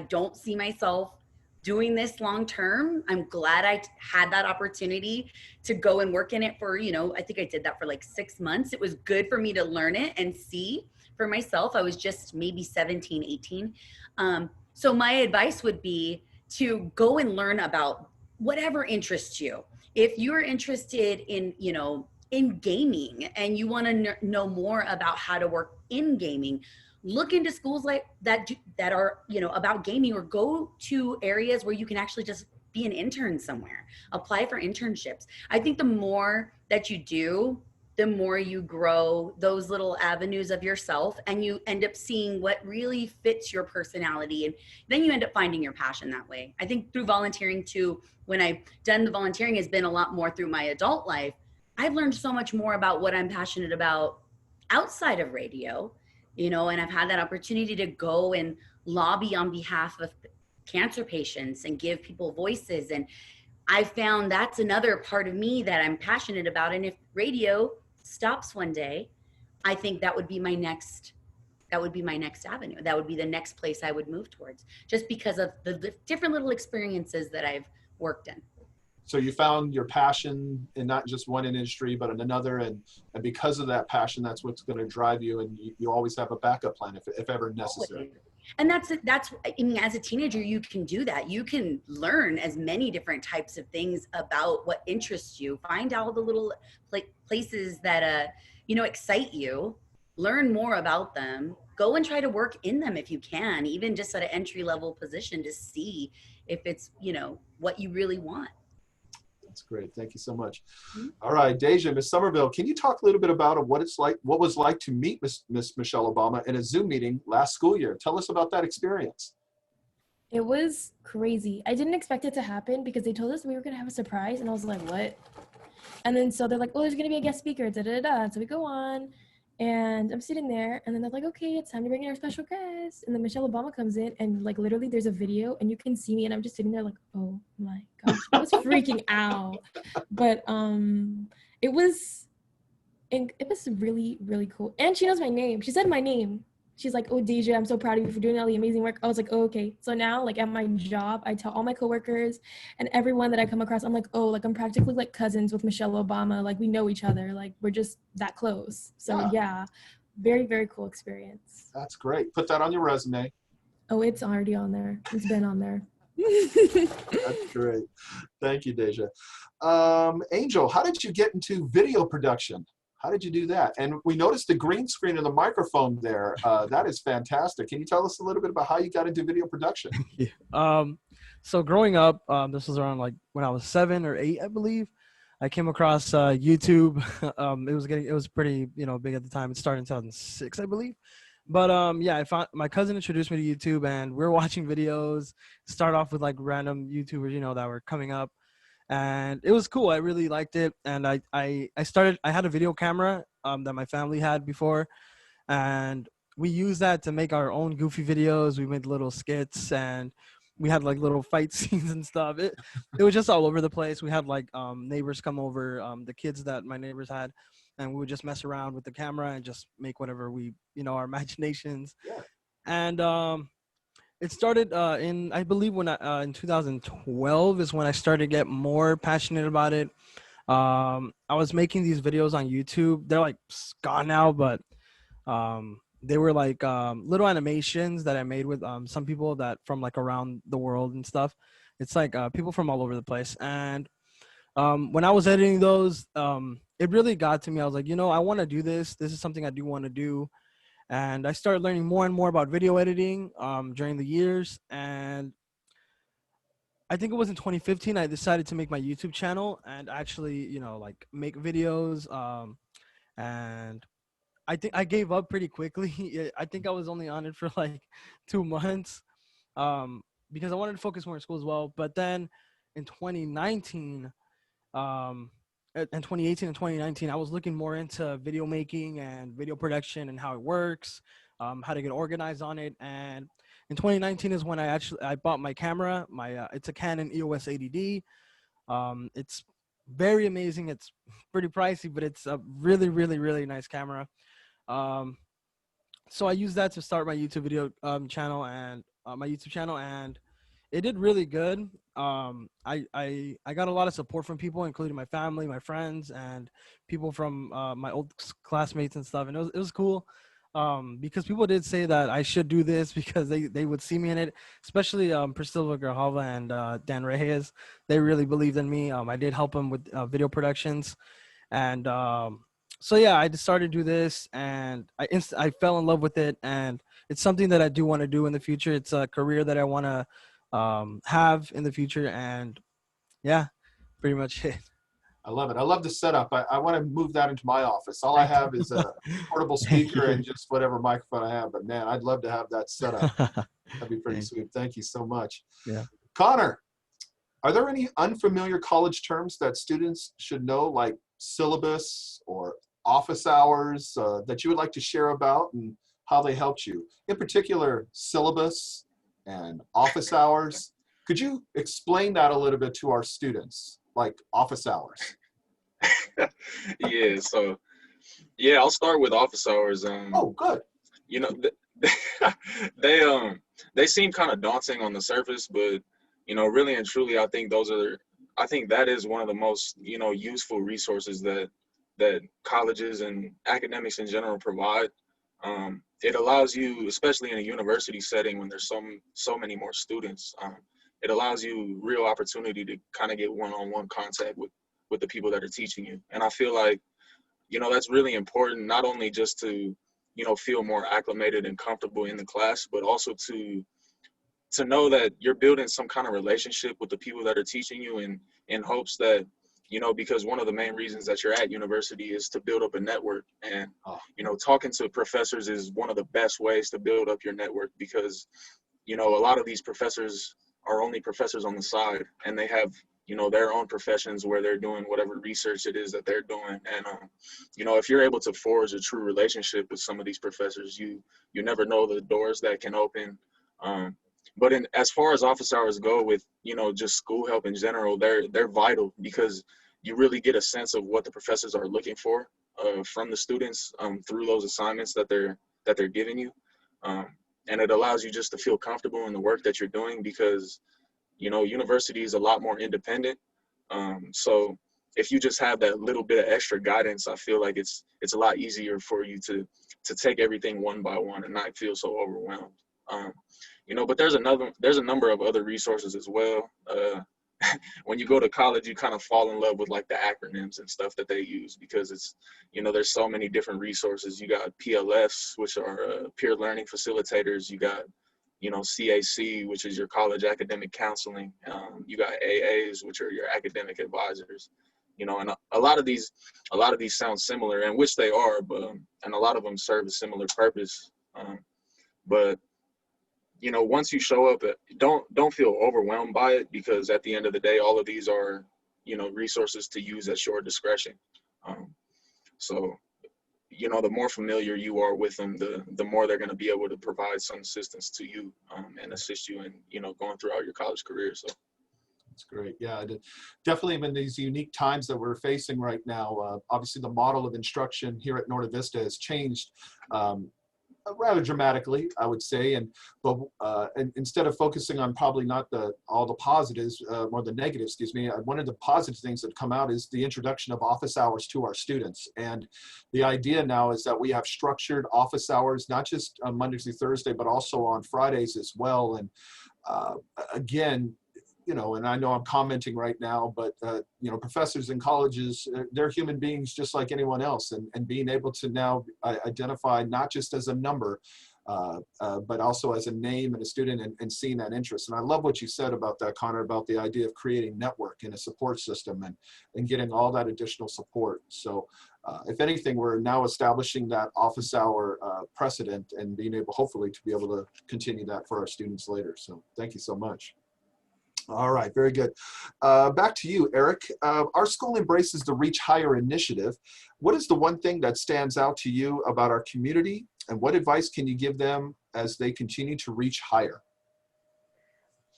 [SPEAKER 6] don't see myself doing this long term. I'm glad I had that opportunity to go and work in it for, you know, I think I did that for like 6 months. It was good for me to learn it and see for myself. I was just maybe 17, 18. So my advice would be to go and learn about whatever interests you. If you're interested in, you know, in gaming and you want to know more about how to work in gaming, look into schools like that are, you know, about gaming, or go to areas where you can actually just be an intern somewhere, apply for internships. I think the more that you do, the more you grow those little avenues of yourself, and you end up seeing what really fits your personality. And then you end up finding your passion that way. I think through volunteering too, when I've done the volunteering has been a lot more through my adult life. I've learned so much more about what I'm passionate about outside of radio, you know, and I've had that opportunity to go and lobby on behalf of cancer patients and give people voices. And I found that's another part of me that I'm passionate about. And if radio stops one day, I think that would be my next avenue. That would be the next place I would move towards, just because of the different little experiences that I've worked in.
[SPEAKER 3] So you found your passion in not just one industry, but in another. And because of that passion, that's what's going to drive you. And you always have a backup plan if ever necessary.
[SPEAKER 6] And that's, I mean, as a teenager, you can do that. You can learn as many different types of things about what interests you. Find all the little places that, you know, excite you. Learn more about them. Go and try to work in them if you can, even just at an entry-level position, to see if it's, you know, what you really want.
[SPEAKER 3] That's great. Thank you so much. All right, Deja, Ms. Somerville, can you talk a little bit about what was like to meet Miss Michelle Obama in a Zoom meeting last school year? Tell us about that experience.
[SPEAKER 8] It was crazy. I didn't expect it to happen because they told us we were going to have a surprise, and I was like, what? And then so they're like, oh, there's going to be a guest speaker, da-da-da-da. So we go on, and I'm sitting there, and then they're like, okay, it's time to bring in our special guest. And then Michelle Obama comes in, and like literally there's a video, and you can see me, and I'm just sitting there like, oh my gosh, I was freaking out. But it was really, really cool. And she knows my name. She said my name. She's like, oh, Deja, I'm so proud of you for doing all the amazing work. I was like, oh, okay. So now, like, at my job, I tell all my coworkers and everyone that I come across, I'm like, oh, like, I'm practically like cousins with Michelle Obama. Like, we know each other. Like, we're just that close. So, yeah, very, very cool experience.
[SPEAKER 3] That's great. Put that on your resume.
[SPEAKER 8] Oh, it's already on there. It's been on there.
[SPEAKER 3] That's great. Thank you, Deja. Angel, how did you get into video production? How did you do that? And we noticed the green screen and the microphone there. That is fantastic. Can you tell us a little bit about how you got into video production?
[SPEAKER 9] So growing up, this was around like when I was 7 or 8, I believe. I came across YouTube. It was pretty, you know, big at the time. It started in 2006, I believe. But yeah, my cousin introduced me to YouTube, and we were watching videos. Start off with like random YouTubers, you know, that were coming up. And it was cool. I really liked it. And I had a video camera that my family had before. And we used that to make our own goofy videos. We made little skits, and we had like little fight scenes and stuff. It was just all over the place. We had like neighbors come over, the kids that my neighbors had, and we would just mess around with the camera and just make whatever we, you know, our imaginations.
[SPEAKER 3] Yeah.
[SPEAKER 9] And it started I believe in 2012 is when I started to get more passionate about it. I was making these videos on YouTube. They're like gone now, but they were like little animations that I made with some people that from like around the world and stuff. It's like people from all over the place. And when I was editing those, it really got to me. I was like, you know, I want to do this. This is something I do want to do. And I started learning more and more about video editing during the years. And I think it was in 2015, I decided to make my YouTube channel and actually, you know, like make videos. And I think I gave up pretty quickly. I think I was only on it for like 2 months, because I wanted to focus more in school as well. But then in 2019, in 2018 and 2019, I was looking more into video making and video production and how it works, how to get organized on it. And in 2019 is when I bought my camera. It's a Canon EOS 80D. It's very amazing. It's pretty pricey, but it's a really, really, really nice camera. So I used that to start my YouTube video channel and my YouTube channel, and it did really good. I got a lot of support from people, including my family, my friends, and people from my old classmates and stuff. And it was cool, because people did say that I should do this because they would see me in it, especially Priscilla Grijalva and Dan Reyes. They really believed in me. I did help them with video productions, and so yeah, I just started to do this, and I fell in love with it, and it's something that I do want to do in the future. It's a career that I want to have in the future, and yeah, pretty much it.
[SPEAKER 3] I love it. I love the setup. I want to move that into my office. All I have is a portable speaker and just whatever microphone I have. But man, I'd love to have that setup. That'd be pretty sweet. Thank you so much.
[SPEAKER 9] Yeah.
[SPEAKER 3] Connor, are there any unfamiliar college terms that students should know, like syllabus or office hours, that you would like to share about and how they helped you? In particular, syllabus and office hours. Could you explain that a little bit to our students, like office hours?
[SPEAKER 10] Yeah, so yeah, I'll start with office hours.
[SPEAKER 3] Oh, good.
[SPEAKER 10] You know, they seem kind of daunting on the surface, but you know, really and truly, I think that is one of the most, you know, useful resources that colleges and academics in general provide. It allows you, especially in a university setting when there's so many more students, it allows you real opportunity to kind of get one-on-one contact with the people that are teaching you. And I feel like, you know, that's really important, not only just to, you know, feel more acclimated and comfortable in the class, but also to know that you're building some kind of relationship with the people that are teaching you, in hopes that, you know, because one of the main reasons that you're at university is to build up a network. And, you know, talking to professors is one of the best ways to build up your network, because, you know, a lot of these professors are only professors on the side, and they have, you know, their own professions where they're doing whatever research it is that they're doing. And, you know, if you're able to forge a true relationship with some of these professors, you never know the doors that can open. But as far as office hours go, with, you know, just school help in general, they're vital, because you really get a sense of what the professors are looking for from the students through those assignments that they're giving you. And it allows you just to feel comfortable in the work that you're doing, because, you know, university is a lot more independent. So if you just have that little bit of extra guidance, I feel like it's a lot easier for you to take everything one by one and not feel so overwhelmed. You know, but there's a number of other resources as well. When you go to college, you kind of fall in love with like the acronyms and stuff that they use, because it's, you know, there's so many different resources. You got PLFs, which are peer learning facilitators. You got, you know, CAC, which is your college academic counseling. You got AAs, which are your academic advisors. You know, and a lot of these sound similar, and which they are, but and a lot of them serve a similar purpose. But you know, once you show up, don't feel overwhelmed by it, because at the end of the day, all of these are, you know, resources to use at your discretion. So, you know, the more familiar you are with them, the more they're going to be able to provide some assistance to you and assist you in, you know, going throughout your college career. So
[SPEAKER 3] that's great. Yeah, definitely in these unique times that we're facing right now, obviously the model of instruction here at Norte Vista has changed rather dramatically, I would say, and instead of focusing on probably not all the positives, more the negatives, excuse me, one of the positive things that come out is the introduction of office hours to our students. And the idea now is that we have structured office hours, not just on Monday through Thursday, but also on Fridays as well. And again, you know, and I know I'm commenting right now, but, you know, professors in colleges, they're human beings just like anyone else. And being able to now identify not just as a number, but also as a name and a student and seeing that interest. And I love what you said about that, Connor, about the idea of creating network and a support system and getting all that additional support. So if anything, we're now establishing that office hour precedent and being able, hopefully, to be able to continue that for our students later. So thank you so much. All right, very good. Back to you, Eric. Our school embraces the Reach Higher initiative. What is the one thing that stands out to you about our community, and what advice can you give them as they continue to reach higher?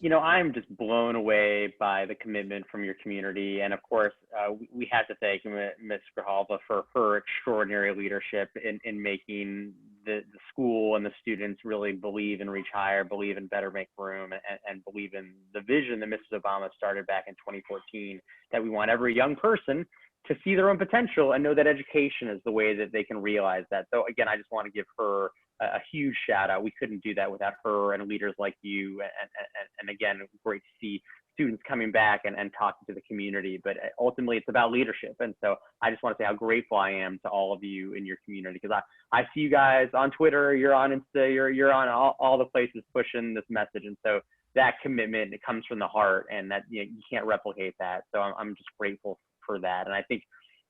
[SPEAKER 7] You know, I'm just blown away by the commitment from your community. And of course, we have to thank Ms. Grijalva for her extraordinary leadership in making the school and the students really believe in Reach Higher, believe in Better Make Room, and believe in the vision that Mrs. Obama started back in 2014, that we want every young person to see their own potential and know that education is the way that they can realize that. So again, I just want to give her a huge shout out. We couldn't do that without her and leaders like you. And again, great to see students coming back and talking to the community. But ultimately, it's about leadership. And so I just want to say how grateful I am to all of you in your community, because I see you guys on Twitter, you're on Insta, you're on all the places pushing this message. And so that commitment, it comes from the heart, and that, you know, you can't replicate that. So I'm just grateful for that. And I think,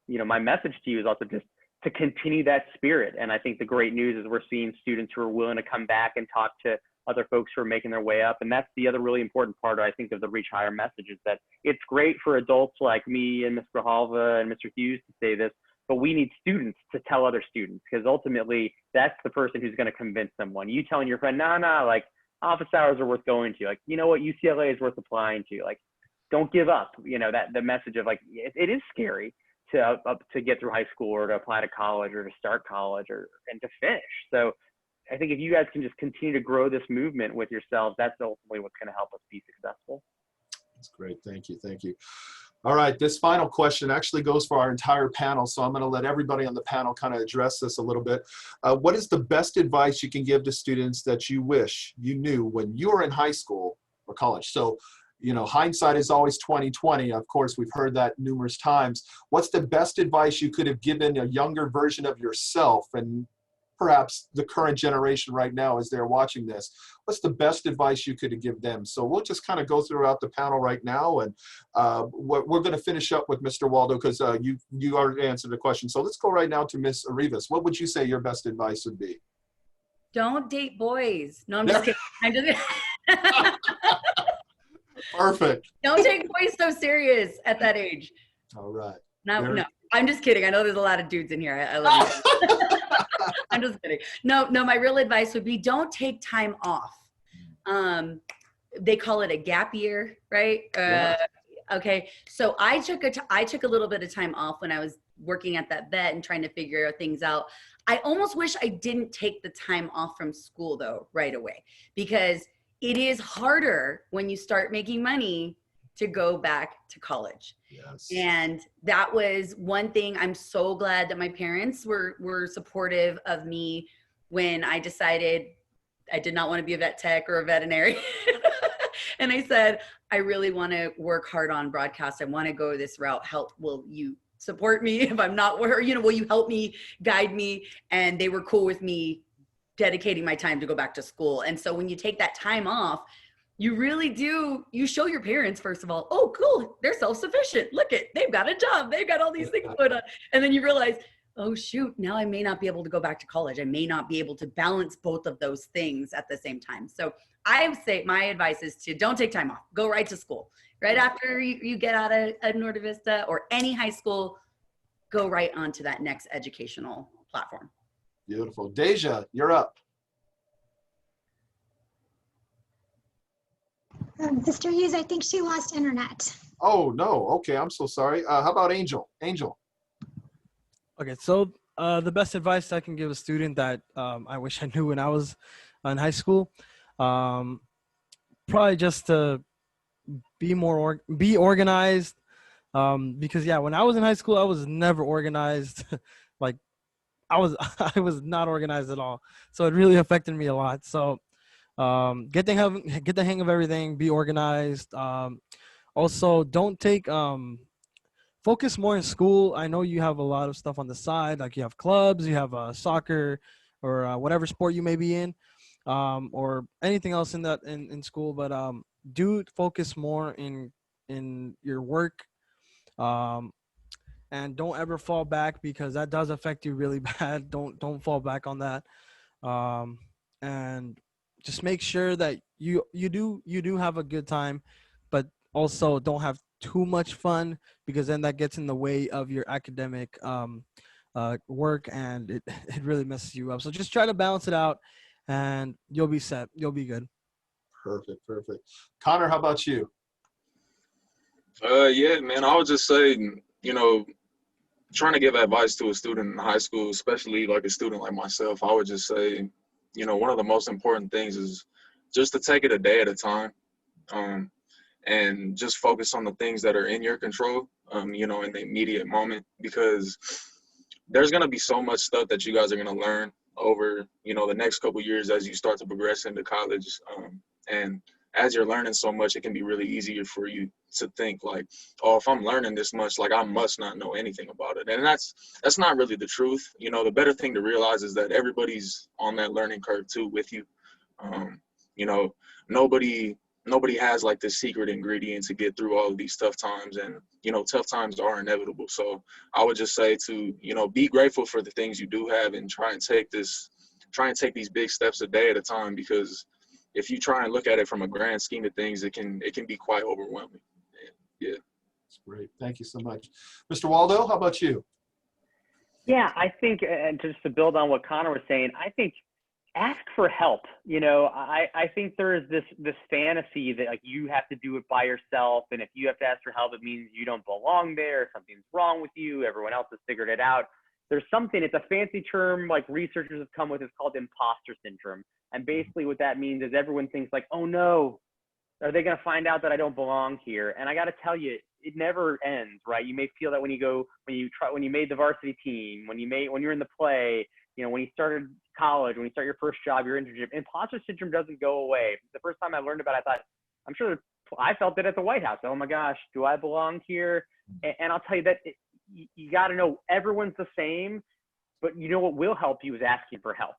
[SPEAKER 7] you know, my message to you is also just to continue that spirit. And I think the great news is we're seeing students who are willing to come back and talk to other folks who are making their way up. And that's the other really important part, I think, of the Reach Higher message, is that it's great for adults like me and Ms. Grijalva and Mr. Hughes to say this, but we need students to tell other students, because ultimately that's the person who's going to convince someone. You telling your friend, nah, like office hours are worth going to, like, you know what, UCLA is worth applying to, like, don't give up. You know, that the message of like, it is scary to get through high school or to apply to college or to start college and to finish. So I think if you guys can just continue to grow this movement with yourselves, that's ultimately what's going to help us be successful.
[SPEAKER 3] That's great. Thank you. Thank you. All right. This final question actually goes for our entire panel. So I'm going to let everybody on the panel kind of address this a little bit. What is the best advice you can give to students that you wish you knew when you were in high school or college? So, you know, hindsight is always 20/20. Of course, we've heard that numerous times. What's the best advice you could have given a younger version of yourself, and perhaps the current generation right now as they're watching this? What's the best advice you could give them? So we'll just kind of go throughout the panel right now, and we're going to finish up with Mr. Waldo, because you already answered the question. So let's go right now to Ms. Arribas. What would you say your best advice would be?
[SPEAKER 6] Don't date boys. No, I'm just kidding. I'm just
[SPEAKER 3] Perfect.
[SPEAKER 6] Don't take boys so serious at that age.
[SPEAKER 3] All right.
[SPEAKER 6] No, I'm just kidding. I know there's a lot of dudes in here. I love you. I'm just kidding. No, my real advice would be, don't take time off. They call it a gap year, right?
[SPEAKER 3] Yeah.
[SPEAKER 6] Okay. So I took a little bit of time off when I was working at that vet and trying to figure things out. I almost wish I didn't take the time off from school though right away, because it is harder when you start making money to go back to college.
[SPEAKER 3] Yes.
[SPEAKER 6] And that was one thing. I'm so glad that my parents were supportive of me when I decided I did not want to be a vet tech or a veterinary. And I said, I really want to work hard on broadcast. I want to go this route. Will you support me if I'm not, or, you know, will you help me, guide me? And they were cool with me dedicating my time to go back to school. And so when you take that time off, you really do, you show your parents, first of all, oh, cool, they're self-sufficient. Look they've got a job. They've got all these things going on. And then you realize, oh shoot, now I may not be able to go back to college. I may not be able to balance both of those things at the same time. So I would say my advice is to don't take time off. Go right to school. Right after you get out of Norte Vista or any high school, go right onto that next educational platform.
[SPEAKER 3] Beautiful. Deja, you're up.
[SPEAKER 2] Mr. Hughes, I think she lost internet.
[SPEAKER 3] Oh, no. Okay, I'm so sorry. How about Angel? Angel.
[SPEAKER 9] Okay, so the best advice I can give a student that I wish I knew when I was in high school, probably just to be organized. Because yeah, when I was in high school, I was never organized. Like I was not organized at all. So it really affected me a lot. So get the hang of everything, be organized. Also don't take focus more in school. I know you have a lot of stuff on the side, like you have clubs, you have soccer, or whatever sport you may be in, or anything else in that in school. But do focus more in your work, and don't ever fall back, because that does affect you really bad. Don't fall back on that, and just make sure that you do have a good time, but also don't have too much fun, because then that gets in the way of your academic work, and it it really messes you up. So just try to balance it out, and you'll be set. You'll be good.
[SPEAKER 3] Perfect, perfect. Connor, how about you?
[SPEAKER 10] Yeah, man, I would just say, you know, trying to give advice to a student in high school, especially like a student like myself, I would just say, you know, one of the most important things is just to take it a day at a time, and just focus on the things that are in your control, you know, in the immediate moment, because there's going to be so much stuff that you guys are going to learn over, you know, the next couple of years as you start to progress into college. And as you're learning so much, it can be really easier for you to think like, oh, if I'm learning this much, like I must not know anything about it. And that's not really the truth. You know, the better thing to realize is that everybody's on that learning curve too with you. You know, nobody has like this secret ingredient to get through all of these tough times, and you know, tough times are inevitable. So I would just say to, you know, be grateful for the things you do have, and try and take these big steps a day at a time, because if you try and look at it from a grand scheme of things, it can be quite overwhelming. Yeah.
[SPEAKER 3] That's great. Thank you so much. Mr. Waldo, how about you?
[SPEAKER 7] Yeah, I think, and just to build on what Connor was saying, I think ask for help. You know, I think there is this fantasy that like you have to do it by yourself, and if you have to ask for help, it means you don't belong there, something's wrong with you, everyone else has figured it out. There's something, it's a fancy term like researchers have come with, it's called imposter syndrome. And basically what that means is everyone thinks like, oh no, are they going to find out that I don't belong here? And I got to tell you, it never ends, right? You may feel that when you made the varsity team, when you're in the play, you know, when you started college, when you start your first job, your internship, imposter syndrome doesn't go away. The first time I learned about it, I thought, I'm sure I felt it at the White House. Oh my gosh, do I belong here? And I'll tell you that you got to know everyone's the same, but you know what will help you is asking for help.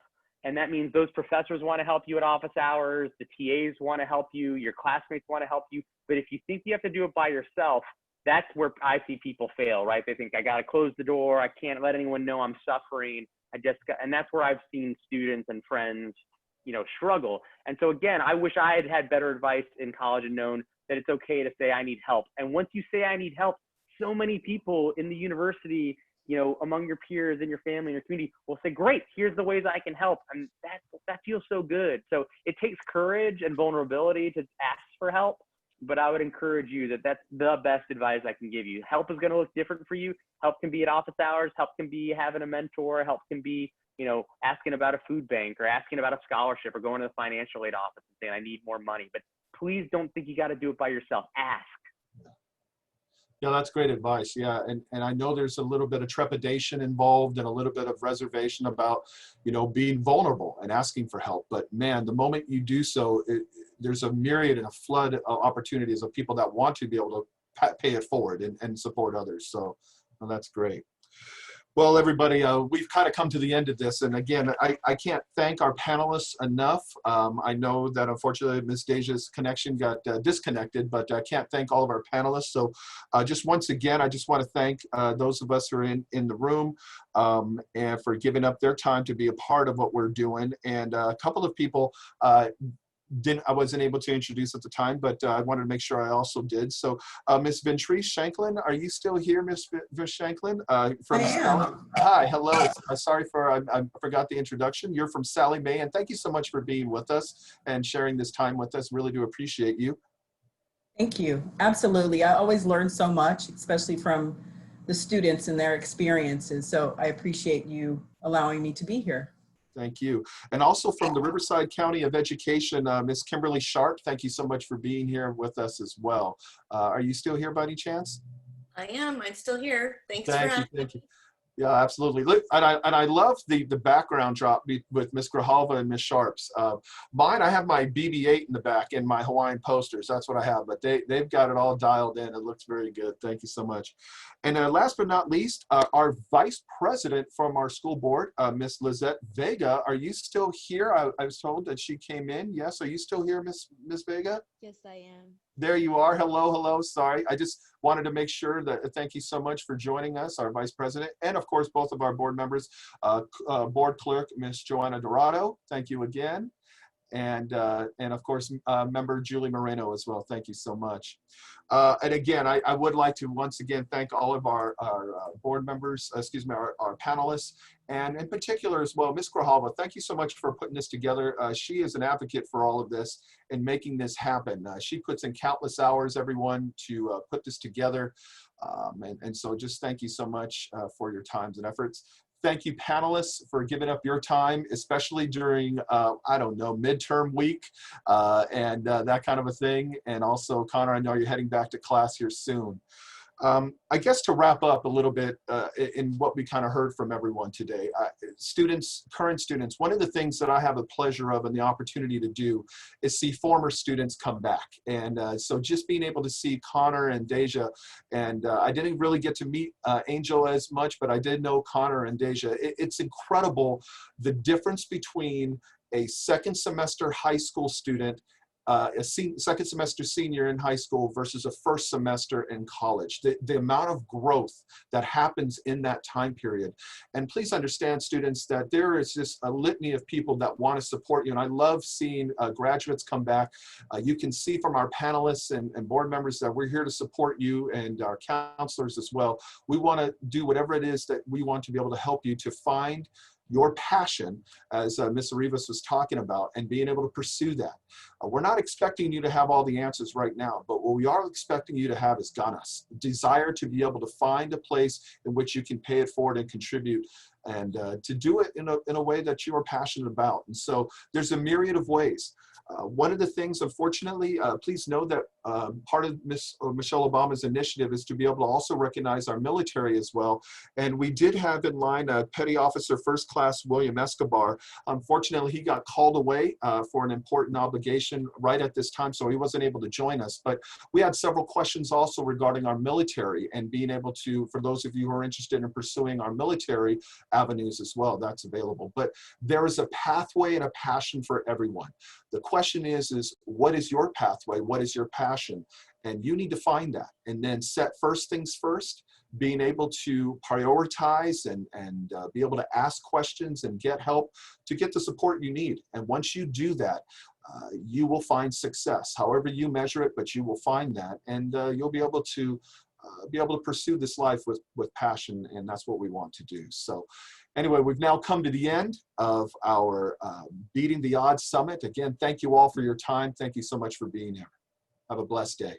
[SPEAKER 7] And that means those professors want to help you at office hours, the TAs want to help you, your classmates want to help you. But if you think you have to do it by yourself, that's where I see people fail, right? They think I got to close the door. I can't let anyone know I'm suffering. And that's where I've seen students and friends, you know, struggle. And so again, I wish I had had better advice in college and known that it's okay to say I need help. And once you say I need help, so many people in the university, you know, among your peers and your family and your community will say, great, here's the ways I can help. And that feels so good. So it takes courage and vulnerability to ask for help. But I would encourage you that that's the best advice I can give you. Help is going to look different for you. Help can be at office hours. Help can be having a mentor. Help can be, you know, asking about a food bank or asking about a scholarship or going to the financial aid office and saying, I need more money. But please don't think you got to do it by yourself. Ask.
[SPEAKER 3] Yeah, that's great advice. Yeah, and I know there's a little bit of trepidation involved and a little bit of reservation about, you know, being vulnerable and asking for help. But man, the moment you do so, there's a myriad and a flood of opportunities of people that want to be able to pay it forward and support others. So well, that's great. Well, everybody, we've kind of come to the end of this. And again, I can't thank our panelists enough. I know that unfortunately Ms. Deja's connection got disconnected, but I can't thank all of our panelists. So just once again, I just want to thank those of us who are in the room and for giving up their time to be a part of what we're doing. And a couple of people I wasn't able to introduce at the time, but I wanted to make sure I also did. So Ms. Ventrice Shanklin, are you still here, Ms. Shanklin? From Sally? Hi, hello. Sorry I forgot the introduction. You're from Sally Mae, and thank you so much for being with us and sharing this time with us. Really do appreciate you.
[SPEAKER 11] Thank you. Absolutely. I always learn so much, especially from the students and their experiences. So I appreciate you allowing me to be here.
[SPEAKER 3] Thank you. And also from the Riverside County of Education, Ms. Kimberly Sharp, thank you so much for being here with us as well. Are you still here by any chance?
[SPEAKER 12] I am. I'm still here. Thanks for having me.
[SPEAKER 3] Thank you. Yeah, absolutely. Look, and I love the background drop with Miss Grijalva and Miss Sharps. Mine, I have my BB-8 in the back and my Hawaiian posters. That's what I have. But they've got it all dialed in. It looks very good. Thank you so much. And last but not least, our vice president from our school board, Miss Lizette Vega. Are you still here? I was told that she came in. Yes. Are you still here, Miss Vega?
[SPEAKER 12] Yes, I am.
[SPEAKER 3] There you are. Hello, hello. Sorry. I just wanted to make sure that thank you so much for joining us, our vice president, and of course, both of our board members, board clerk, Miss Joanna Dorado. Thank you again. And of course, member Julie Moreno as well. Thank you so much. And again, I would like to once again thank all of our board members, excuse me, our panelists, and in particular as well, Ms. Grijalva, thank you so much for putting this together. She is an advocate for all of this and making this happen. She puts in countless hours, everyone, to put this together. And so just thank you so much for your times and efforts. Thank you, panelists, for giving up your time, especially during, I don't know, midterm week and that kind of a thing. And also, Connor, I know you're heading back to class here soon. I guess to wrap up a little bit in what we kind of heard from everyone today, students, current students, one of the things that I have the pleasure of and the opportunity to do is see former students come back. And so just being able to see Connor and Deja, and I didn't really get to meet Angel as much, but I did know Connor and Deja. It's incredible the difference between a second semester high school student, second semester senior in high school versus a first semester in college. The amount of growth that happens in that time period. And please understand, students, that there is just a litany of people that want to support you. And I love seeing graduates come back. You can see from our panelists and board members that we're here to support you, and our counselors as well. We want to do whatever it is that we want to be able to help you to find your passion, as Ms. Arribas was talking about, and being able to pursue that. We're not expecting you to have all the answers right now, but what we are expecting you to have is ganas, desire to be able to find a place in which you can pay it forward and contribute, and to do it in a way that you are passionate about. And so there's a myriad of ways. One of the things, unfortunately, please know that part of Michelle Obama's initiative is to be able to also recognize our military as well. And we did have in line Petty Officer First Class William Escobar. Unfortunately, he got called away for an important obligation right at this time, so he wasn't able to join us. But we had several questions also regarding our military and being able to, for those of you who are interested in pursuing our military avenues as well, that's available. But there is a pathway and a passion for everyone. The question is what is your pathway? What is your passion? And you need to find that, and then set first things first, being able to prioritize and be able to ask questions and get help to get the support you need. And once you do that, you will find success, however you measure it, but you will find that, and you'll be able to pursue this life with passion, and that's what we want to do. So anyway, we've now come to the end of our Beating the Odds Summit. Again, thank you all for your time. Thank you so much for being here. Have a blessed day.